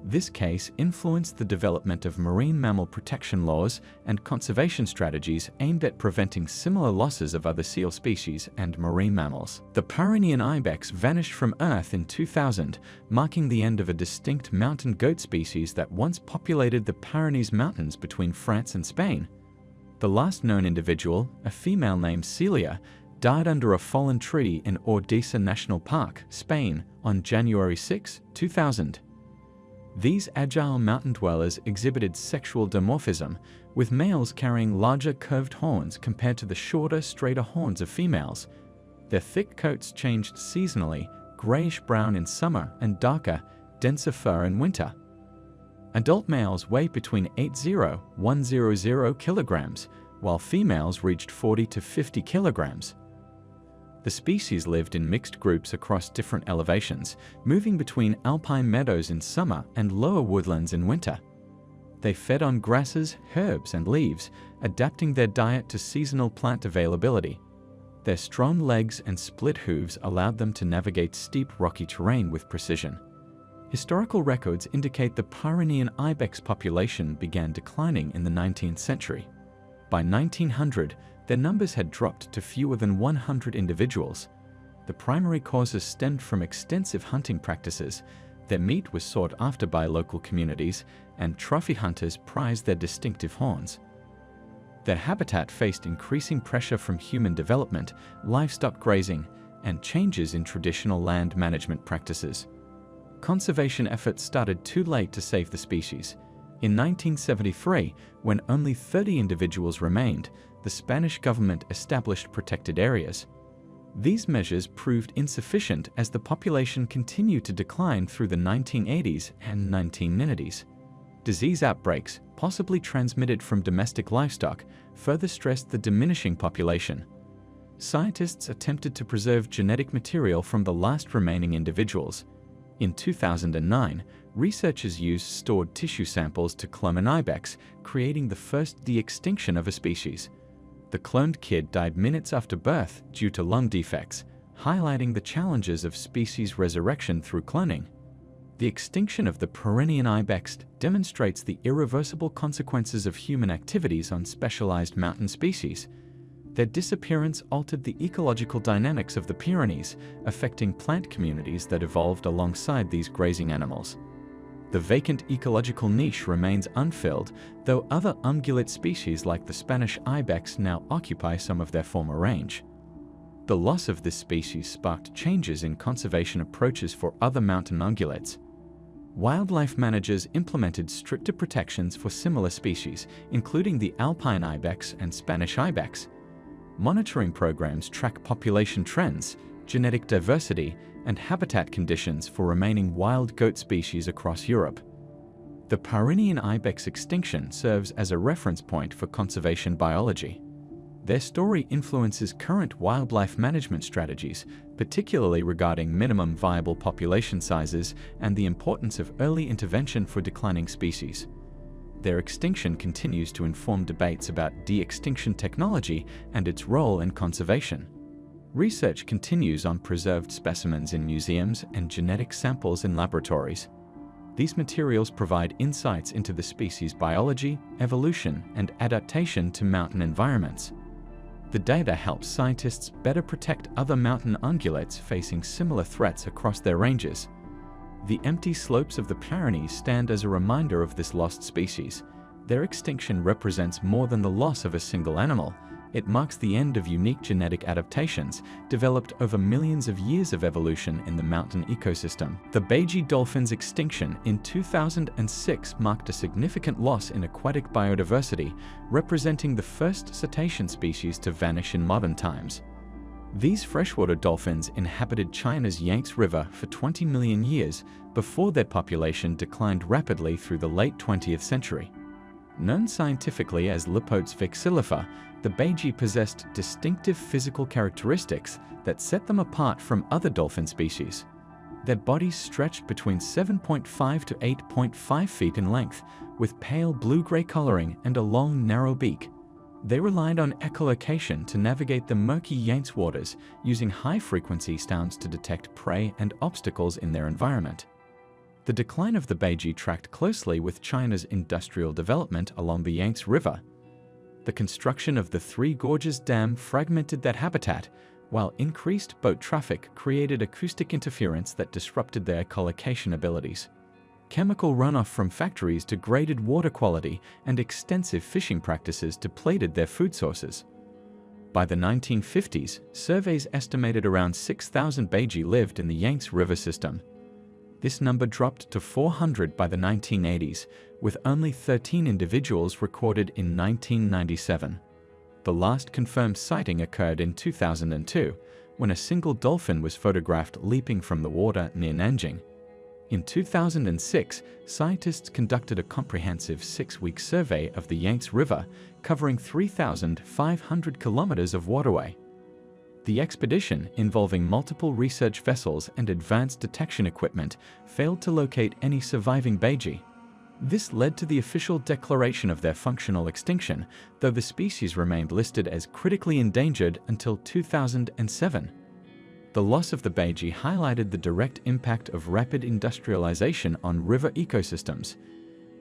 This case influenced the development of marine mammal protection laws and conservation strategies aimed at preventing similar losses of other seal species and marine mammals. The Pyrenean ibex vanished from Earth in 2000, marking the end of a distinct mountain goat species that once populated the Pyrenees Mountains between France and Spain. The last known individual, a female named Celia, died under a fallen tree in Ordesa National Park, Spain, on January 6, 2000. These agile mountain dwellers exhibited sexual dimorphism, with males carrying larger curved horns compared to the shorter, straighter horns of females. Their thick coats changed seasonally, grayish-brown in summer and darker, denser fur in winter. Adult males weigh between 80–100 kilograms, while females reached 40 to 50 kilograms. The species lived in mixed groups across different elevations, moving between alpine meadows in summer and lower woodlands in winter. They fed on grasses, herbs, and leaves, adapting their diet to seasonal plant availability. Their strong legs and split hooves allowed them to navigate steep rocky terrain with precision. Historical records indicate the Pyrenean ibex population began declining in the 19th century. By 1900, their numbers had dropped to fewer than 100 individuals. The primary causes stemmed from extensive hunting practices. Their meat was sought after by local communities, and trophy hunters prized their distinctive horns. Their habitat faced increasing pressure from human development, livestock grazing, and changes in traditional land management practices. Conservation efforts started too late to save the species. In 1973, when only 30 individuals remained, the Spanish government established protected areas. These measures proved insufficient as the population continued to decline through the 1980s and 1990s. Disease outbreaks, possibly transmitted from domestic livestock, further stressed the diminishing population. Scientists attempted to preserve genetic material from the last remaining individuals. In 2009, researchers used stored tissue samples to clone an ibex, creating the first de-extinction of a species. The cloned kid died minutes after birth due to lung defects, highlighting the challenges of species resurrection through cloning. The extinction of the Pyrenean ibex demonstrates the irreversible consequences of human activities on specialized mountain species. Their disappearance altered the ecological dynamics of the Pyrenees, affecting plant communities that evolved alongside these grazing animals. The vacant ecological niche remains unfilled, though other ungulate species like the Spanish ibex now occupy some of their former range. The loss of this species sparked changes in conservation approaches for other mountain ungulates. Wildlife managers implemented stricter protections for similar species, including the alpine ibex and Spanish ibex. Monitoring programs track population trends, genetic diversity, and habitat conditions for remaining wild goat species across Europe. The Pyrenean ibex extinction serves as a reference point for conservation biology. Their story influences current wildlife management strategies, particularly regarding minimum viable population sizes and the importance of early intervention for declining species. Their extinction continues to inform debates about de-extinction technology and its role in conservation. Research continues on preserved specimens in museums and genetic samples in laboratories. These materials provide insights into the species' biology, evolution, and adaptation to mountain environments. The data helps scientists better protect other mountain ungulates facing similar threats across their ranges. The empty slopes of the Pyrenees stand as a reminder of this lost species. Their extinction represents more than the loss of a single animal. It marks the end of unique genetic adaptations developed over millions of years of evolution in the mountain ecosystem. The Beige dolphin's extinction in 2006 marked a significant loss in aquatic biodiversity, representing the first cetacean species to vanish in modern times. These freshwater dolphins inhabited China's Yangtze River for 20 million years before their population declined rapidly through the late 20th century. Known scientifically as Lipotes vexillifer, the Beige possessed distinctive physical characteristics that set them apart from other dolphin species. Their bodies stretched between 7.5 to 8.5 feet in length, with pale blue-gray coloring and a long, narrow beak. They relied on echolocation to navigate the murky Yangtze waters, using high-frequency sounds to detect prey and obstacles in their environment. The decline of the Beige tracked closely with China's industrial development along the Yangtze River. The construction of the Three Gorges Dam fragmented that habitat, while increased boat traffic created acoustic interference that disrupted their echolocation abilities. Chemical runoff from factories degraded water quality, and extensive fishing practices depleted their food sources. By the 1950s, surveys estimated around 6,000 Beige lived in the Yangtze River system. This number dropped to 400 by the 1980s, with only 13 individuals recorded in 1997. The last confirmed sighting occurred in 2002, when a single dolphin was photographed leaping from the water near Nanjing. In 2006, scientists conducted a comprehensive 6-week survey of the Yangtze River, covering 3,500 kilometers of waterway. The expedition, involving multiple research vessels and advanced detection equipment, failed to locate any surviving beige. This led to the official declaration of their functional extinction, though the species remained listed as critically endangered until 2007. The loss of the beige highlighted the direct impact of rapid industrialization on river ecosystems.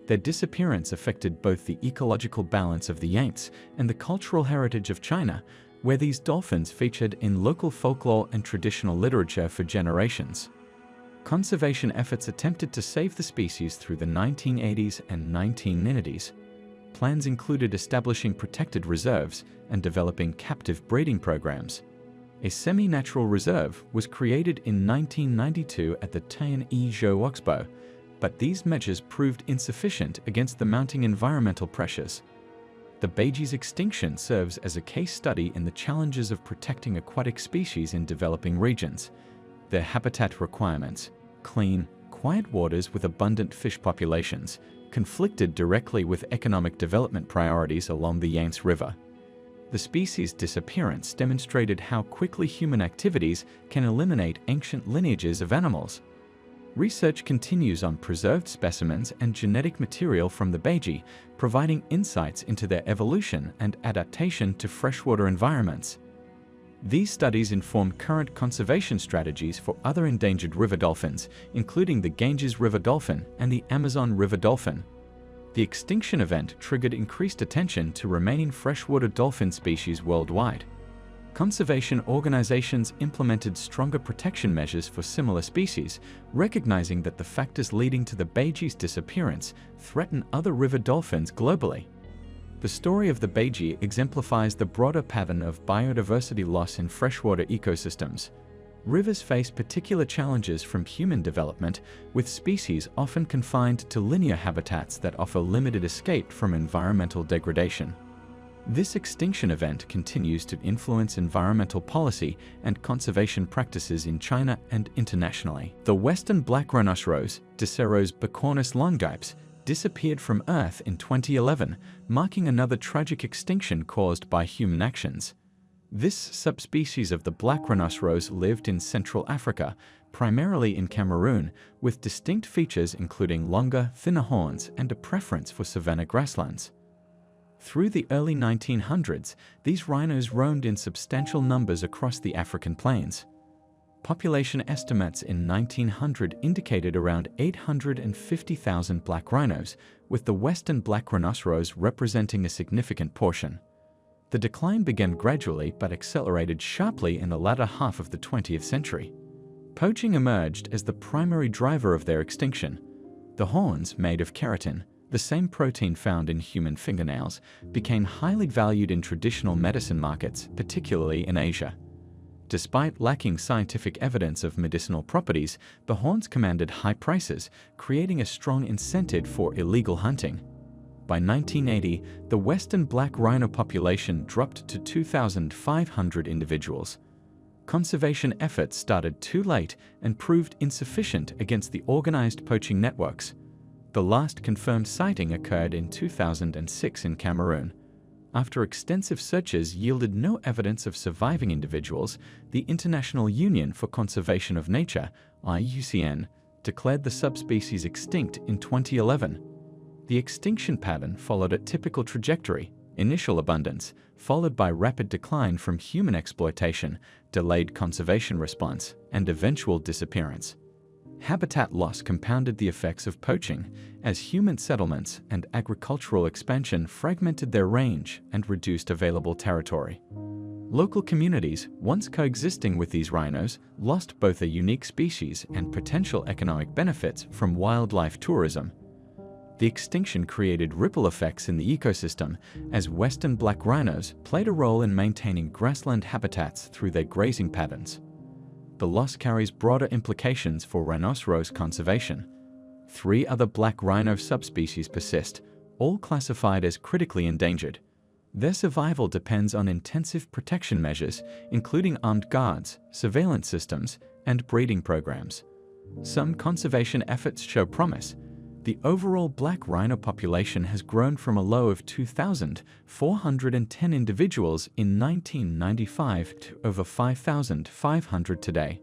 Their disappearance affected both the ecological balance of the Yangtze and the cultural heritage of China, where these dolphins featured in local folklore and traditional literature for generations. Conservation efforts attempted to save the species through the 1980s and 1990s. Plans included establishing protected reserves and developing captive breeding programs. A semi-natural reserve was created in 1992 at the Tianyi-Zhou Oxbow, but these measures proved insufficient against the mounting environmental pressures. The beige's extinction serves as a case study in the challenges of protecting aquatic species in developing regions. Their habitat requirements, clean, quiet waters with abundant fish populations, conflicted directly with economic development priorities along the Yangtze River. The species' disappearance demonstrated how quickly human activities can eliminate ancient lineages of animals. Research continues on preserved specimens and genetic material from the beige, providing insights into their evolution and adaptation to freshwater environments. These studies inform current conservation strategies for other endangered river dolphins, including the Ganges river dolphin and the Amazon river dolphin. The extinction event triggered increased attention to remaining freshwater dolphin species worldwide. Conservation organizations implemented stronger protection measures for similar species, recognizing that the factors leading to the beige's disappearance threaten other river dolphins globally. The story of the beige exemplifies the broader pattern of biodiversity loss in freshwater ecosystems. Rivers face particular challenges from human development, with species often confined to linear habitats that offer limited escape from environmental degradation. This extinction event continues to influence environmental policy and conservation practices in China and internationally. The western black rhinoceros, Diceros bicornis longips, disappeared from Earth in 2011, marking another tragic extinction caused by human actions. This subspecies of the black rhinoceros lived in Central Africa, primarily in Cameroon, with distinct features including longer, thinner horns and a preference for savanna grasslands. Through the early 1900s, these rhinos roamed in substantial numbers across the African plains. Population estimates in 1900 indicated around 850,000 black rhinos, with the western black rhinoceros representing a significant portion. The decline began gradually but accelerated sharply in the latter half of the 20th century. Poaching emerged as the primary driver of their extinction. The horns, made of keratin, the same protein found in human fingernails, became highly valued in traditional medicine markets, particularly in Asia. Despite lacking scientific evidence of medicinal properties, the horns commanded high prices, creating a strong incentive for illegal hunting. By 1980, the western black rhino population dropped to 2,500 individuals. Conservation efforts started too late and proved insufficient against the organized poaching networks. The last confirmed sighting occurred in 2006 in Cameroon. After extensive searches yielded no evidence of surviving individuals, the International Union for Conservation of Nature, IUCN, declared the subspecies extinct in 2011. The extinction pattern followed a typical trajectory: initial abundance, followed by rapid decline from human exploitation, delayed conservation response, and eventual disappearance. Habitat loss compounded the effects of poaching, as human settlements and agricultural expansion fragmented their range and reduced available territory. Local communities, once coexisting with these rhinos, lost both a unique species and potential economic benefits from wildlife tourism. The extinction created ripple effects in the ecosystem, as western black rhinos played a role in maintaining grassland habitats through their grazing patterns. The loss carries broader implications for rhinoceros conservation. 3 other black rhino subspecies persist, all classified as critically endangered. Their survival depends on intensive protection measures, including armed guards, surveillance systems, and breeding programs. Some conservation efforts show promise. The overall black rhino population has grown from a low of 2,410 individuals in 1995 to over 5,500 today.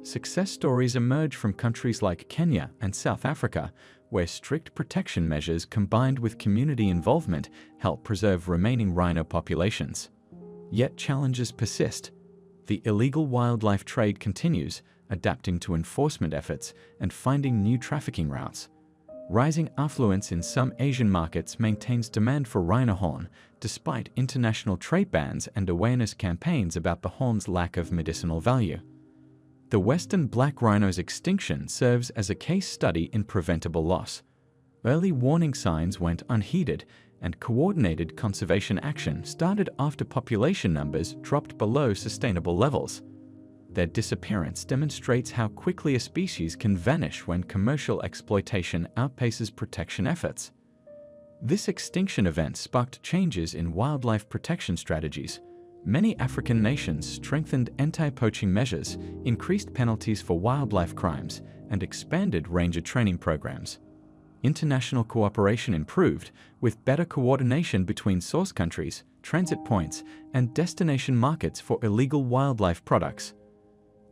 Success stories emerge from countries like Kenya and South Africa, where strict protection measures combined with community involvement help preserve remaining rhino populations. Yet challenges persist. The illegal wildlife trade continues, adapting to enforcement efforts and finding new trafficking routes. Rising affluence in some Asian markets maintains demand for rhino horn, despite international trade bans and awareness campaigns about the horn's lack of medicinal value. The western black rhino's extinction serves as a case study in preventable loss. Early warning signs went unheeded, and coordinated conservation action started after population numbers dropped below sustainable levels. Their disappearance demonstrates how quickly a species can vanish when commercial exploitation outpaces protection efforts. This extinction event sparked changes in wildlife protection strategies. Many African nations strengthened anti-poaching measures, increased penalties for wildlife crimes, and expanded ranger training programs. International cooperation improved, with better coordination between source countries, transit points, and destination markets for illegal wildlife products.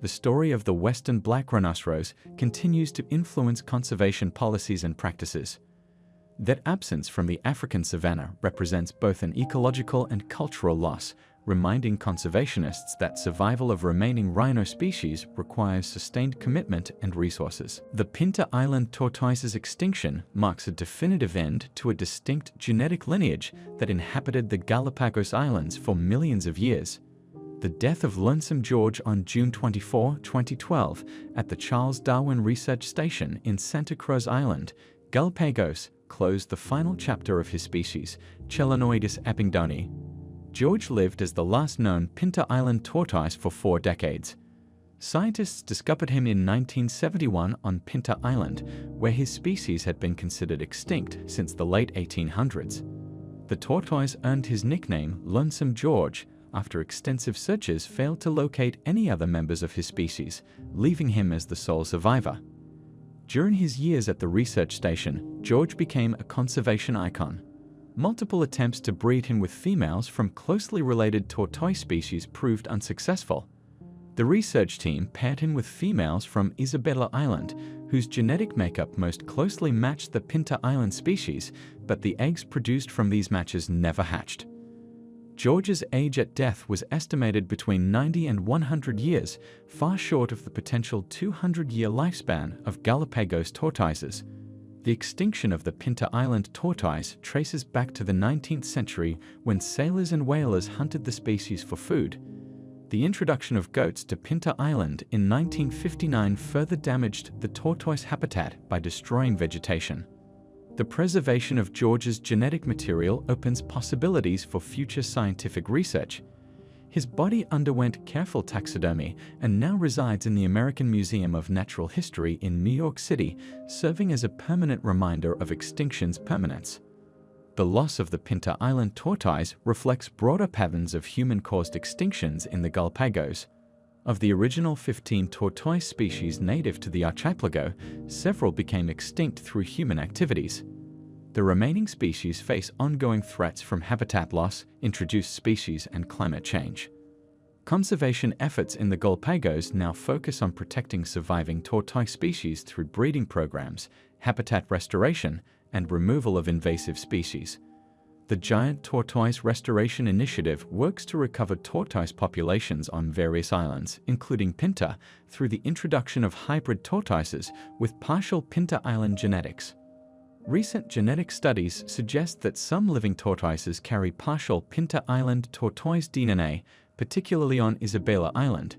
The story of the western black rhinoceros continues to influence conservation policies and practices. That absence from the African savanna represents both an ecological and cultural loss, reminding conservationists that survival of remaining rhino species requires sustained commitment and resources. The Pinta Island tortoise's extinction marks a definitive end to a distinct genetic lineage that inhabited the Galapagos Islands for millions of years. The death of Lonesome George on June 24, 2012, at the Charles Darwin Research Station in Santa Cruz Island, Galapagos, closed the final chapter of his species, Chelonoidis abingdoni. George lived as the last known Pinta Island tortoise for 4 decades. Scientists discovered him in 1971 on Pinta Island, where his species had been considered extinct since the late 1800s. The tortoise earned his nickname Lonesome George after extensive searches failed to locate any other members of his species, leaving him as the sole survivor. During his years at the research station, George became a conservation icon. Multiple attempts to breed him with females from closely related tortoise species proved unsuccessful. The research team paired him with females from Isabella Island, whose genetic makeup most closely matched the Pinta Island species, but the eggs produced from these matches never hatched. George's age at death was estimated between 90 and 100 years, far short of the potential 200-year lifespan of Galapagos tortoises. The extinction of the Pinta Island tortoise traces back to the 19th century when sailors and whalers hunted the species for food. The introduction of goats to Pinta Island in 1959 further damaged the tortoise habitat by destroying vegetation. The preservation of George's genetic material opens possibilities for future scientific research. His body underwent careful taxidermy and now resides in the American Museum of Natural History in New York City, serving as a permanent reminder of extinction's permanence. The loss of the Pinta Island tortoise reflects broader patterns of human-caused extinctions in the Galapagos. Of the original 15 tortoise species native to the archipelago, several became extinct through human activities. The remaining species face ongoing threats from habitat loss, introduced species, and climate change. Conservation efforts in the Galapagos now focus on protecting surviving tortoise species through breeding programs, habitat restoration, and removal of invasive species. The Giant Tortoise Restoration Initiative works to recover tortoise populations on various islands, including Pinta, through the introduction of hybrid tortoises with partial Pinta Island genetics. Recent genetic studies suggest that some living tortoises carry partial Pinta Island tortoise DNA, particularly on Isabella Island.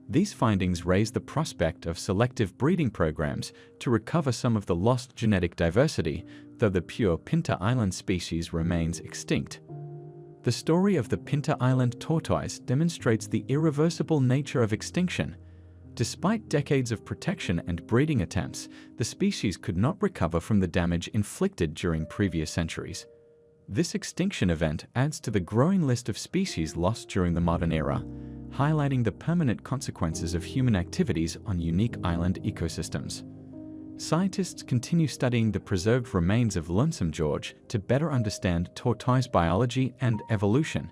These findings raise the prospect of selective breeding programs to recover some of the lost genetic diversity, though the pure Pinta Island species remains extinct. The story of the Pinta Island tortoise demonstrates the irreversible nature of extinction. Despite decades of protection and breeding attempts, the species could not recover from the damage inflicted during previous centuries. This extinction event adds to the growing list of species lost during the modern era, highlighting the permanent consequences of human activities on unique island ecosystems. Scientists continue studying the preserved remains of Lonesome George to better understand tortoise biology and evolution.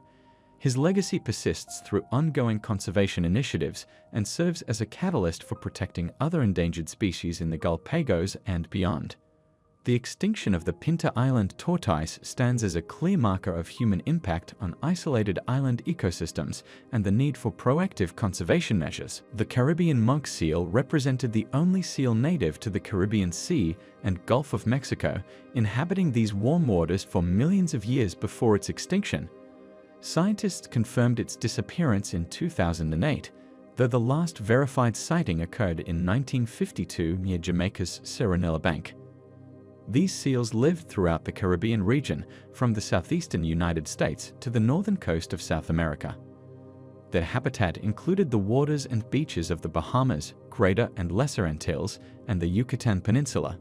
His legacy persists through ongoing conservation initiatives and serves as a catalyst for protecting other endangered species in the Galapagos and beyond. The extinction of the Pinta Island tortoise stands as a clear marker of human impact on isolated island ecosystems and the need for proactive conservation measures. The Caribbean monk seal represented the only seal native to the Caribbean Sea and Gulf of Mexico, inhabiting these warm waters for millions of years before its extinction. Scientists confirmed its disappearance in 2008, though the last verified sighting occurred in 1952 near Jamaica's Serenilla Bank. These seals lived throughout the Caribbean region, from the southeastern United States to the northern coast of South America. Their habitat included the waters and beaches of the Bahamas, Greater and Lesser Antilles, and the Yucatan Peninsula.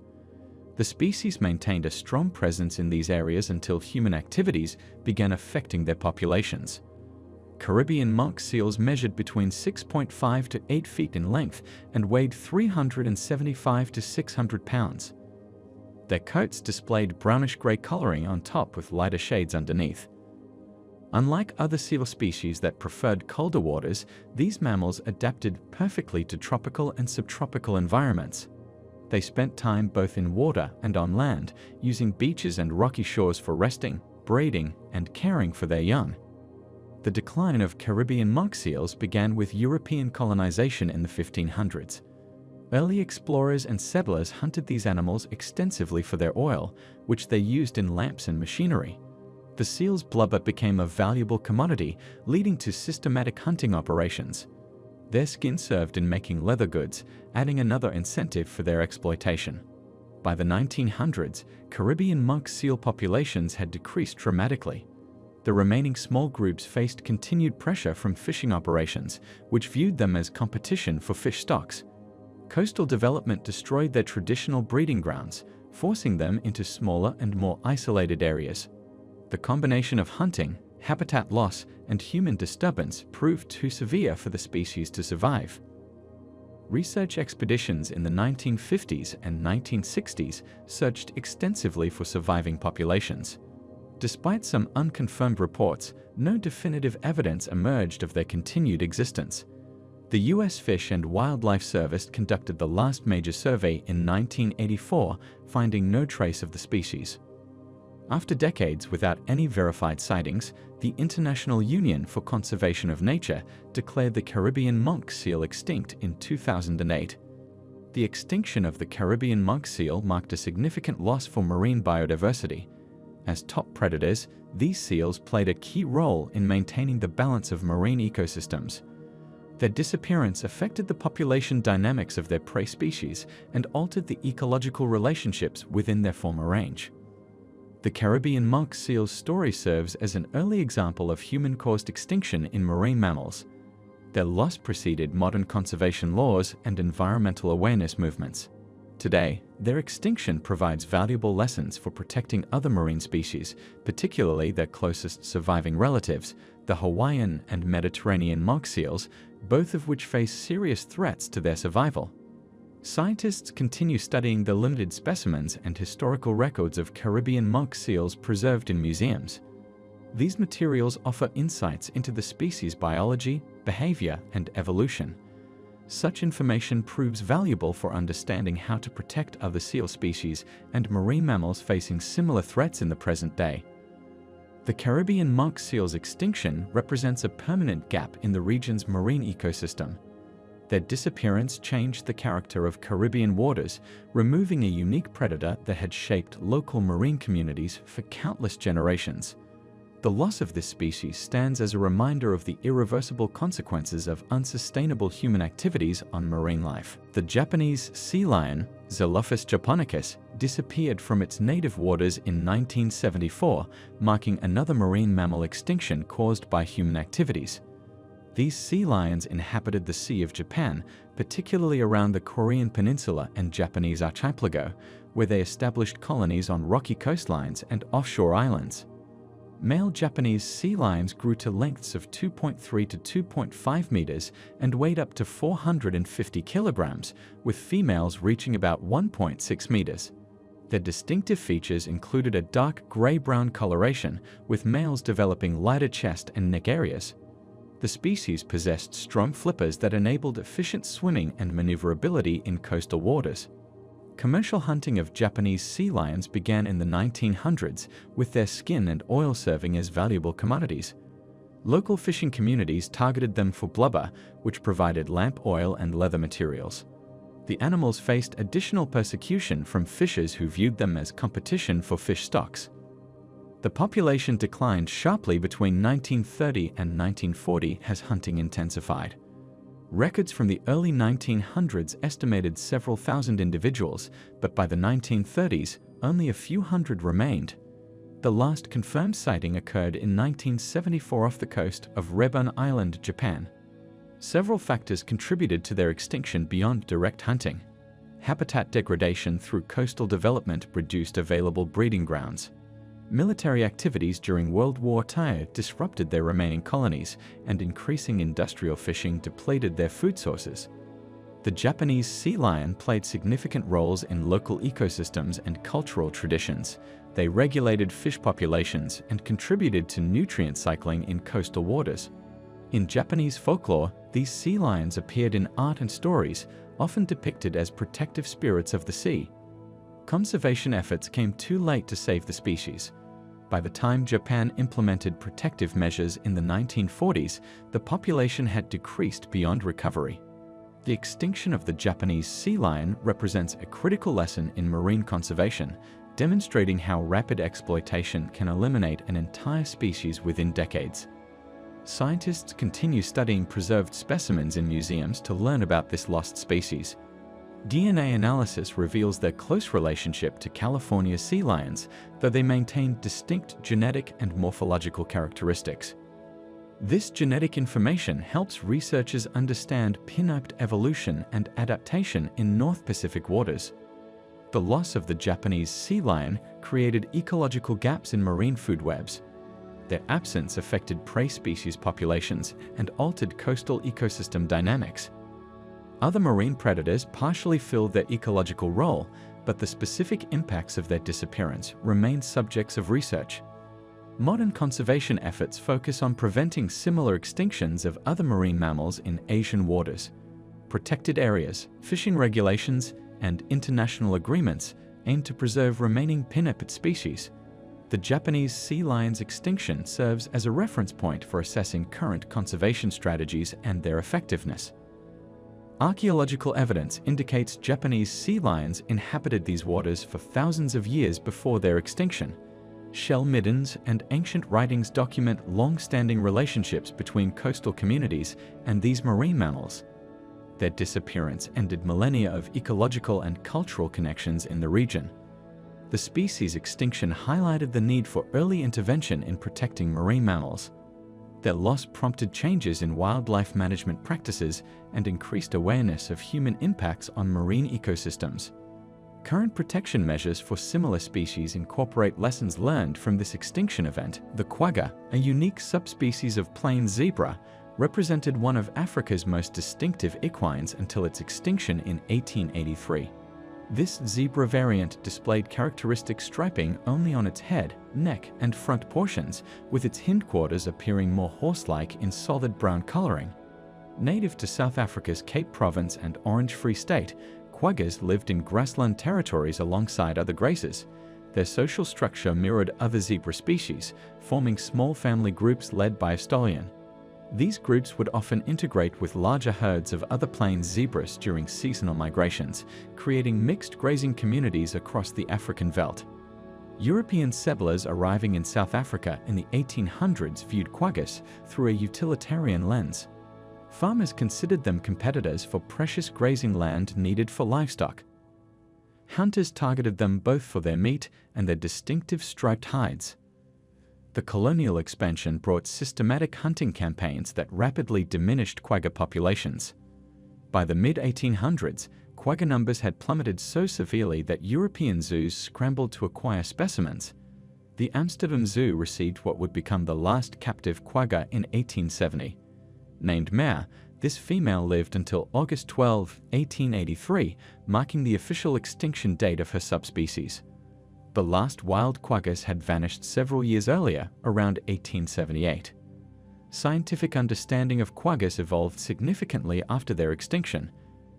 The species maintained a strong presence in these areas until human activities began affecting their populations. Caribbean monk seals measured between 6.5 to 8 feet in length and weighed 375 to 600 pounds. Their coats displayed brownish-gray coloring on top with lighter shades underneath. Unlike other seal species that preferred colder waters, these mammals adapted perfectly to tropical and subtropical environments. They spent time both in water and on land, using beaches and rocky shores for resting, breeding, and caring for their young. The decline of Caribbean monk seals began with European colonization in the 1500s. Early explorers and settlers hunted these animals extensively for their oil, which they used in lamps and machinery. The seal's blubber became a valuable commodity, leading to systematic hunting operations. Their skin served in making leather goods, adding another incentive for their exploitation. By the 1900s, Caribbean monk seal populations had decreased dramatically. The remaining small groups faced continued pressure from fishing operations, which viewed them as competition for fish stocks. Coastal development destroyed their traditional breeding grounds, forcing them into smaller and more isolated areas. The combination of hunting, habitat loss, and human disturbance proved too severe for the species to survive. Research expeditions in the 1950s and 1960s searched extensively for surviving populations. Despite some unconfirmed reports, no definitive evidence emerged of their continued existence. The U.S. Fish and Wildlife Service conducted the last major survey in 1984, finding no trace of the species. After decades without any verified sightings, the International Union for Conservation of Nature declared the Caribbean monk seal extinct in 2008. The extinction of the Caribbean monk seal marked a significant loss for marine biodiversity. As top predators, these seals played a key role in maintaining the balance of marine ecosystems. Their disappearance affected the population dynamics of their prey species and altered the ecological relationships within their former range. The Caribbean monk seal's story serves as an early example of human-caused extinction in marine mammals. Their loss preceded modern conservation laws and environmental awareness movements. Today, their extinction provides valuable lessons for protecting other marine species, particularly their closest surviving relatives, the Hawaiian and Mediterranean monk seals, both of which face serious threats to their survival. Scientists continue studying the limited specimens and historical records of Caribbean monk seals preserved in museums. These materials offer insights into the species' biology, behavior, and evolution. Such information proves valuable for understanding how to protect other seal species and marine mammals facing similar threats in the present day. The Caribbean monk seal's extinction represents a permanent gap in the region's marine ecosystem. Their disappearance changed the character of Caribbean waters, removing a unique predator that had shaped local marine communities for countless generations. The loss of this species stands as a reminder of the irreversible consequences of unsustainable human activities on marine life. The Japanese sea lion, Xelophus japonicus, disappeared from its native waters in 1974, marking another marine mammal extinction caused by human activities. These sea lions inhabited the Sea of Japan, particularly around the Korean Peninsula and Japanese archipelago, where they established colonies on rocky coastlines and offshore islands. Male Japanese sea lions grew to lengths of 2.3 to 2.5 meters and weighed up to 450 kilograms, with females reaching about 1.6 meters. Their distinctive features included a dark gray-brown coloration, with males developing lighter chest and neck areas. The species possessed strong flippers that enabled efficient swimming and maneuverability in coastal waters. Commercial hunting of Japanese sea lions began in the 1900s, with their skin and oil serving as valuable commodities. Local fishing communities targeted them for blubber, which provided lamp oil and leather materials. The animals faced additional persecution from fishers who viewed them as competition for fish stocks. The population declined sharply between 1930 and 1940 as hunting intensified. Records from the early 1900s estimated several thousand individuals, but by the 1930s, only a few hundred remained. The last confirmed sighting occurred in 1974 off the coast of Rebun Island, Japan. Several factors contributed to their extinction beyond direct hunting. Habitat degradation through coastal development reduced available breeding grounds. Military activities during World War II disrupted their remaining colonies, and increasing industrial fishing depleted their food sources. The Japanese sea lion played significant roles in local ecosystems and cultural traditions. They regulated fish populations and contributed to nutrient cycling in coastal waters. In Japanese folklore, these sea lions appeared in art and stories, often depicted as protective spirits of the sea. Conservation efforts came too late to save the species. By the time Japan implemented protective measures in the 1940s, the population had decreased beyond recovery. The extinction of the Japanese sea lion represents a critical lesson in marine conservation, demonstrating how rapid exploitation can eliminate an entire species within decades. Scientists continue studying preserved specimens in museums to learn about this lost species. DNA analysis reveals their close relationship to California sea lions, though they maintain distinct genetic and morphological characteristics. This genetic information helps researchers understand pinniped evolution and adaptation in North Pacific waters. The loss of the Japanese sea lion created ecological gaps in marine food webs. Their absence affected prey species populations and altered coastal ecosystem dynamics. Other marine predators partially filled their ecological role, but the specific impacts of their disappearance remain subjects of research. Modern conservation efforts focus on preventing similar extinctions of other marine mammals in Asian waters. Protected areas, fishing regulations, and international agreements aim to preserve remaining pinniped species. The Japanese sea lion's extinction serves as a reference point for assessing current conservation strategies and their effectiveness. Archaeological evidence indicates Japanese sea lions inhabited these waters for thousands of years before their extinction. Shell middens and ancient writings document long-standing relationships between coastal communities and these marine mammals. Their disappearance ended millennia of ecological and cultural connections in the region. The species' extinction highlighted the need for early intervention in protecting marine mammals. Their loss prompted changes in wildlife management practices and increased awareness of human impacts on marine ecosystems. Current protection measures for similar species incorporate lessons learned from this extinction event. The quagga, a unique subspecies of plain zebra, represented one of Africa's most distinctive equines until its extinction in 1883. This zebra variant displayed characteristic striping only on its head, neck, and front portions, with its hindquarters appearing more horse-like in solid brown coloring. Native to South Africa's Cape Province and Orange Free State, quaggas lived in grassland territories alongside other grazers. Their social structure mirrored other zebra species, forming small family groups led by a stallion. These groups would often integrate with larger herds of other plains zebras during seasonal migrations, creating mixed grazing communities across the African veldt. European settlers arriving in South Africa in the 1800s viewed quaggas through a utilitarian lens. Farmers considered them competitors for precious grazing land needed for livestock. Hunters targeted them both for their meat and their distinctive striped hides. The colonial expansion brought systematic hunting campaigns that rapidly diminished quagga populations. By the mid-1800s, quagga numbers had plummeted so severely that European zoos scrambled to acquire specimens. The Amsterdam Zoo received what would become the last captive quagga in 1870. Named Mare, this female lived until August 12, 1883, marking the official extinction date of her subspecies. The last wild quaggas had vanished several years earlier, around 1878. Scientific understanding of quaggas evolved significantly after their extinction.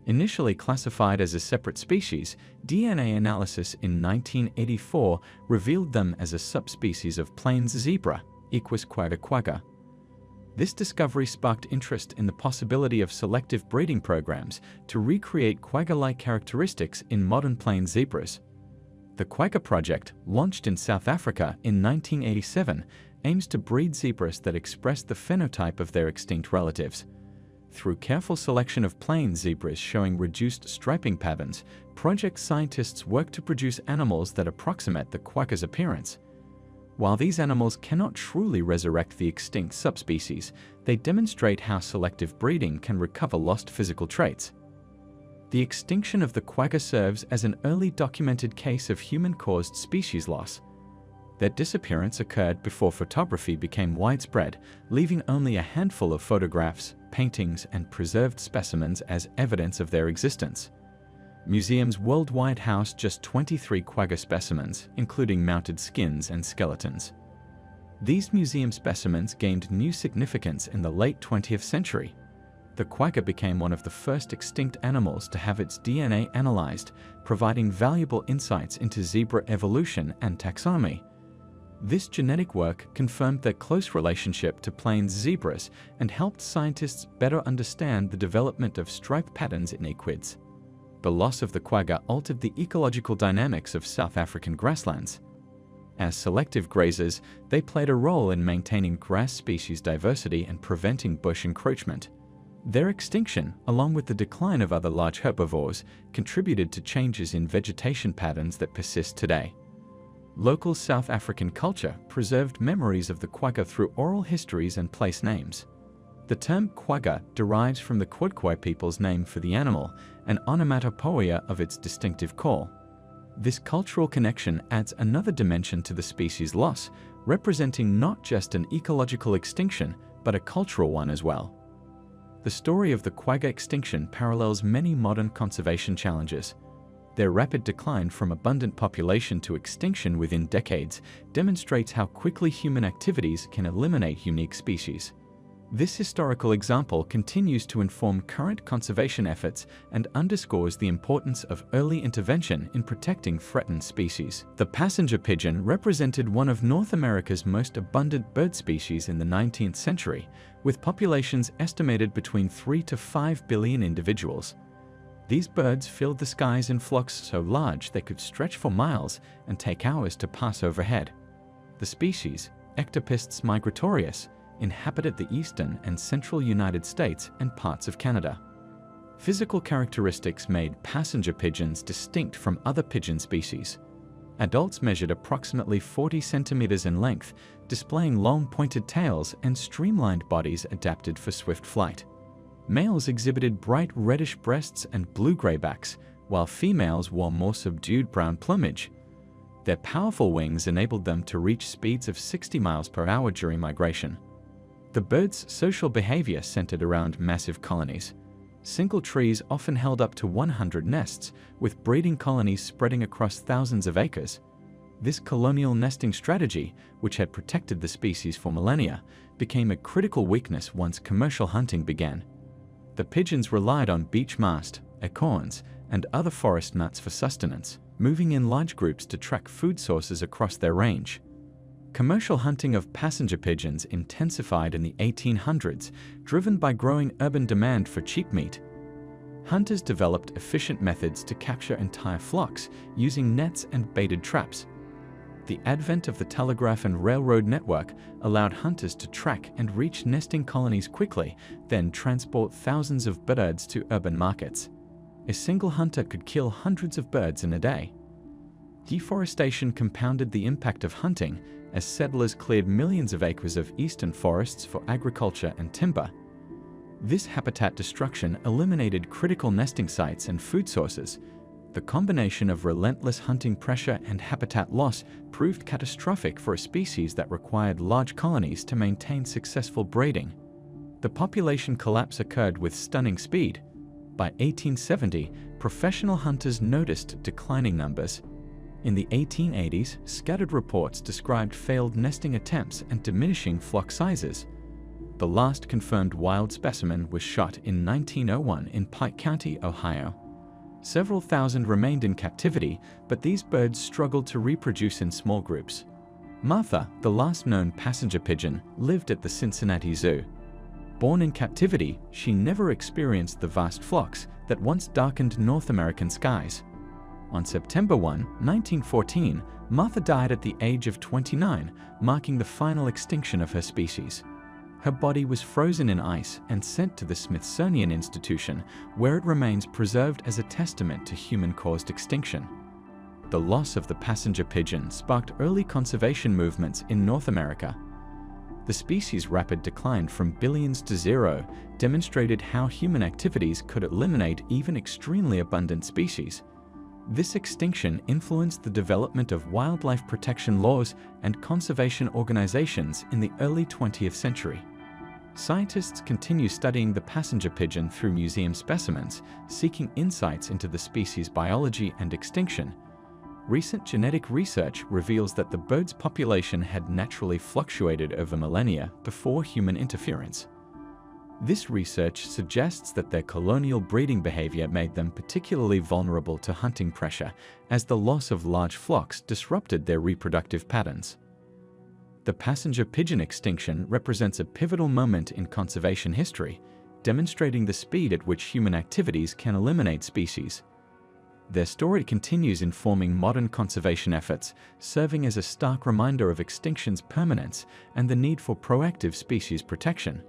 Initially classified as a separate species, DNA analysis in 1984 revealed them as a subspecies of plains zebra, Equus quagga quagga. This discovery sparked interest in the possibility of selective breeding programs to recreate quagga-like characteristics in modern plains zebras. The Quagga Project, launched in South Africa in 1987, aims to breed zebras that express the phenotype of their extinct relatives. Through careful selection of plains zebras showing reduced striping patterns, project scientists work to produce animals that approximate the quagga's appearance. While these animals cannot truly resurrect the extinct subspecies, they demonstrate how selective breeding can recover lost physical traits. The extinction of the quagga serves as an early documented case of human-caused species loss. Their disappearance occurred before photography became widespread, leaving only a handful of photographs, paintings, and preserved specimens as evidence of their existence. Museums worldwide house just 23 quagga specimens, including mounted skins and skeletons. These museum specimens gained new significance in the late 20th century. The quagga became one of the first extinct animals to have its DNA analyzed, providing valuable insights into zebra evolution and taxonomy. This genetic work confirmed their close relationship to plains zebras and helped scientists better understand the development of stripe patterns in equids. The loss of the quagga altered the ecological dynamics of South African grasslands. As selective grazers, they played a role in maintaining grass species diversity and preventing bush encroachment. Their extinction, along with the decline of other large herbivores, contributed to changes in vegetation patterns that persist today. Local South African culture preserved memories of the quagga through oral histories and place names. The term quagga derives from the Khoikhoi people's name for the animal, an onomatopoeia of its distinctive call. This cultural connection adds another dimension to the species' loss, representing not just an ecological extinction, but a cultural one as well. The story of the quagga extinction parallels many modern conservation challenges. Their rapid decline from abundant population to extinction within decades demonstrates how quickly human activities can eliminate unique species. This historical example continues to inform current conservation efforts and underscores the importance of early intervention in protecting threatened species. The passenger pigeon represented one of North America's most abundant bird species in the 19th century, with populations estimated between 3 to 5 billion individuals. These birds filled the skies in flocks so large they could stretch for miles and take hours to pass overhead. The species, Ectopistes migratorius, inhabited the eastern and central United States and parts of Canada. Physical characteristics made passenger pigeons distinct from other pigeon species. Adults measured approximately 40 centimeters in length, displaying long pointed tails and streamlined bodies adapted for swift flight. Males exhibited bright reddish breasts and blue-gray backs, while females wore more subdued brown plumage. Their powerful wings enabled them to reach speeds of 60 miles per hour during migration. The birds' social behavior centered around massive colonies. Single trees often held up to 100 nests, with breeding colonies spreading across thousands of acres. This colonial nesting strategy, which had protected the species for millennia, became a critical weakness once commercial hunting began. The pigeons relied on beech mast, acorns, and other forest nuts for sustenance, moving in large groups to track food sources across their range. Commercial hunting of passenger pigeons intensified in the 1800s, driven by growing urban demand for cheap meat. Hunters developed efficient methods to capture entire flocks using nets and baited traps. The advent of the telegraph and railroad network allowed hunters to track and reach nesting colonies quickly, then transport thousands of birds to urban markets. A single hunter could kill hundreds of birds in a day. Deforestation compounded the impact of hunting as settlers cleared millions of acres of eastern forests for agriculture and timber. This habitat destruction eliminated critical nesting sites and food sources. The combination of relentless hunting pressure and habitat loss proved catastrophic for a species that required large colonies to maintain successful breeding. The population collapse occurred with stunning speed. By 1870, professional hunters noticed declining numbers. In the 1880s, scattered reports described failed nesting attempts and diminishing flock sizes. The last confirmed wild specimen was shot in 1901 in Pike County, Ohio. Several thousand remained in captivity, but these birds struggled to reproduce in small groups. Martha, the last known passenger pigeon, lived at the Cincinnati Zoo. Born in captivity, she never experienced the vast flocks that once darkened North American skies. On September 1, 1914, Martha died at the age of 29, marking the final extinction of her species. Her body was frozen in ice and sent to the Smithsonian Institution, where it remains preserved as a testament to human-caused extinction. The loss of the passenger pigeon sparked early conservation movements in North America. The species' rapid decline from billions to zero demonstrated how human activities could eliminate even extremely abundant species. This extinction influenced the development of wildlife protection laws and conservation organizations in the early 20th century. Scientists continue studying the passenger pigeon through museum specimens, seeking insights into the species' biology and extinction. Recent genetic research reveals that the bird's population had naturally fluctuated over millennia before human interference. This research suggests that their colonial breeding behavior made them particularly vulnerable to hunting pressure, as the loss of large flocks disrupted their reproductive patterns. The passenger pigeon extinction represents a pivotal moment in conservation history, demonstrating the speed at which human activities can eliminate species. Their story continues informing modern conservation efforts, serving as a stark reminder of extinction's permanence and the need for proactive species protection.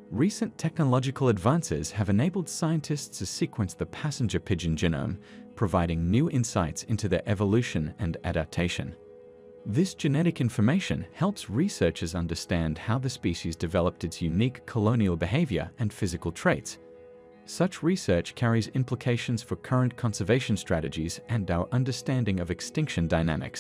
Recent technological advances have enabled scientists to sequence the passenger pigeon genome, providing new insights into their evolution and adaptation. This genetic information helps researchers understand how the species developed its unique colonial behavior and physical traits. Such research carries implications for current conservation strategies and our understanding of extinction dynamics.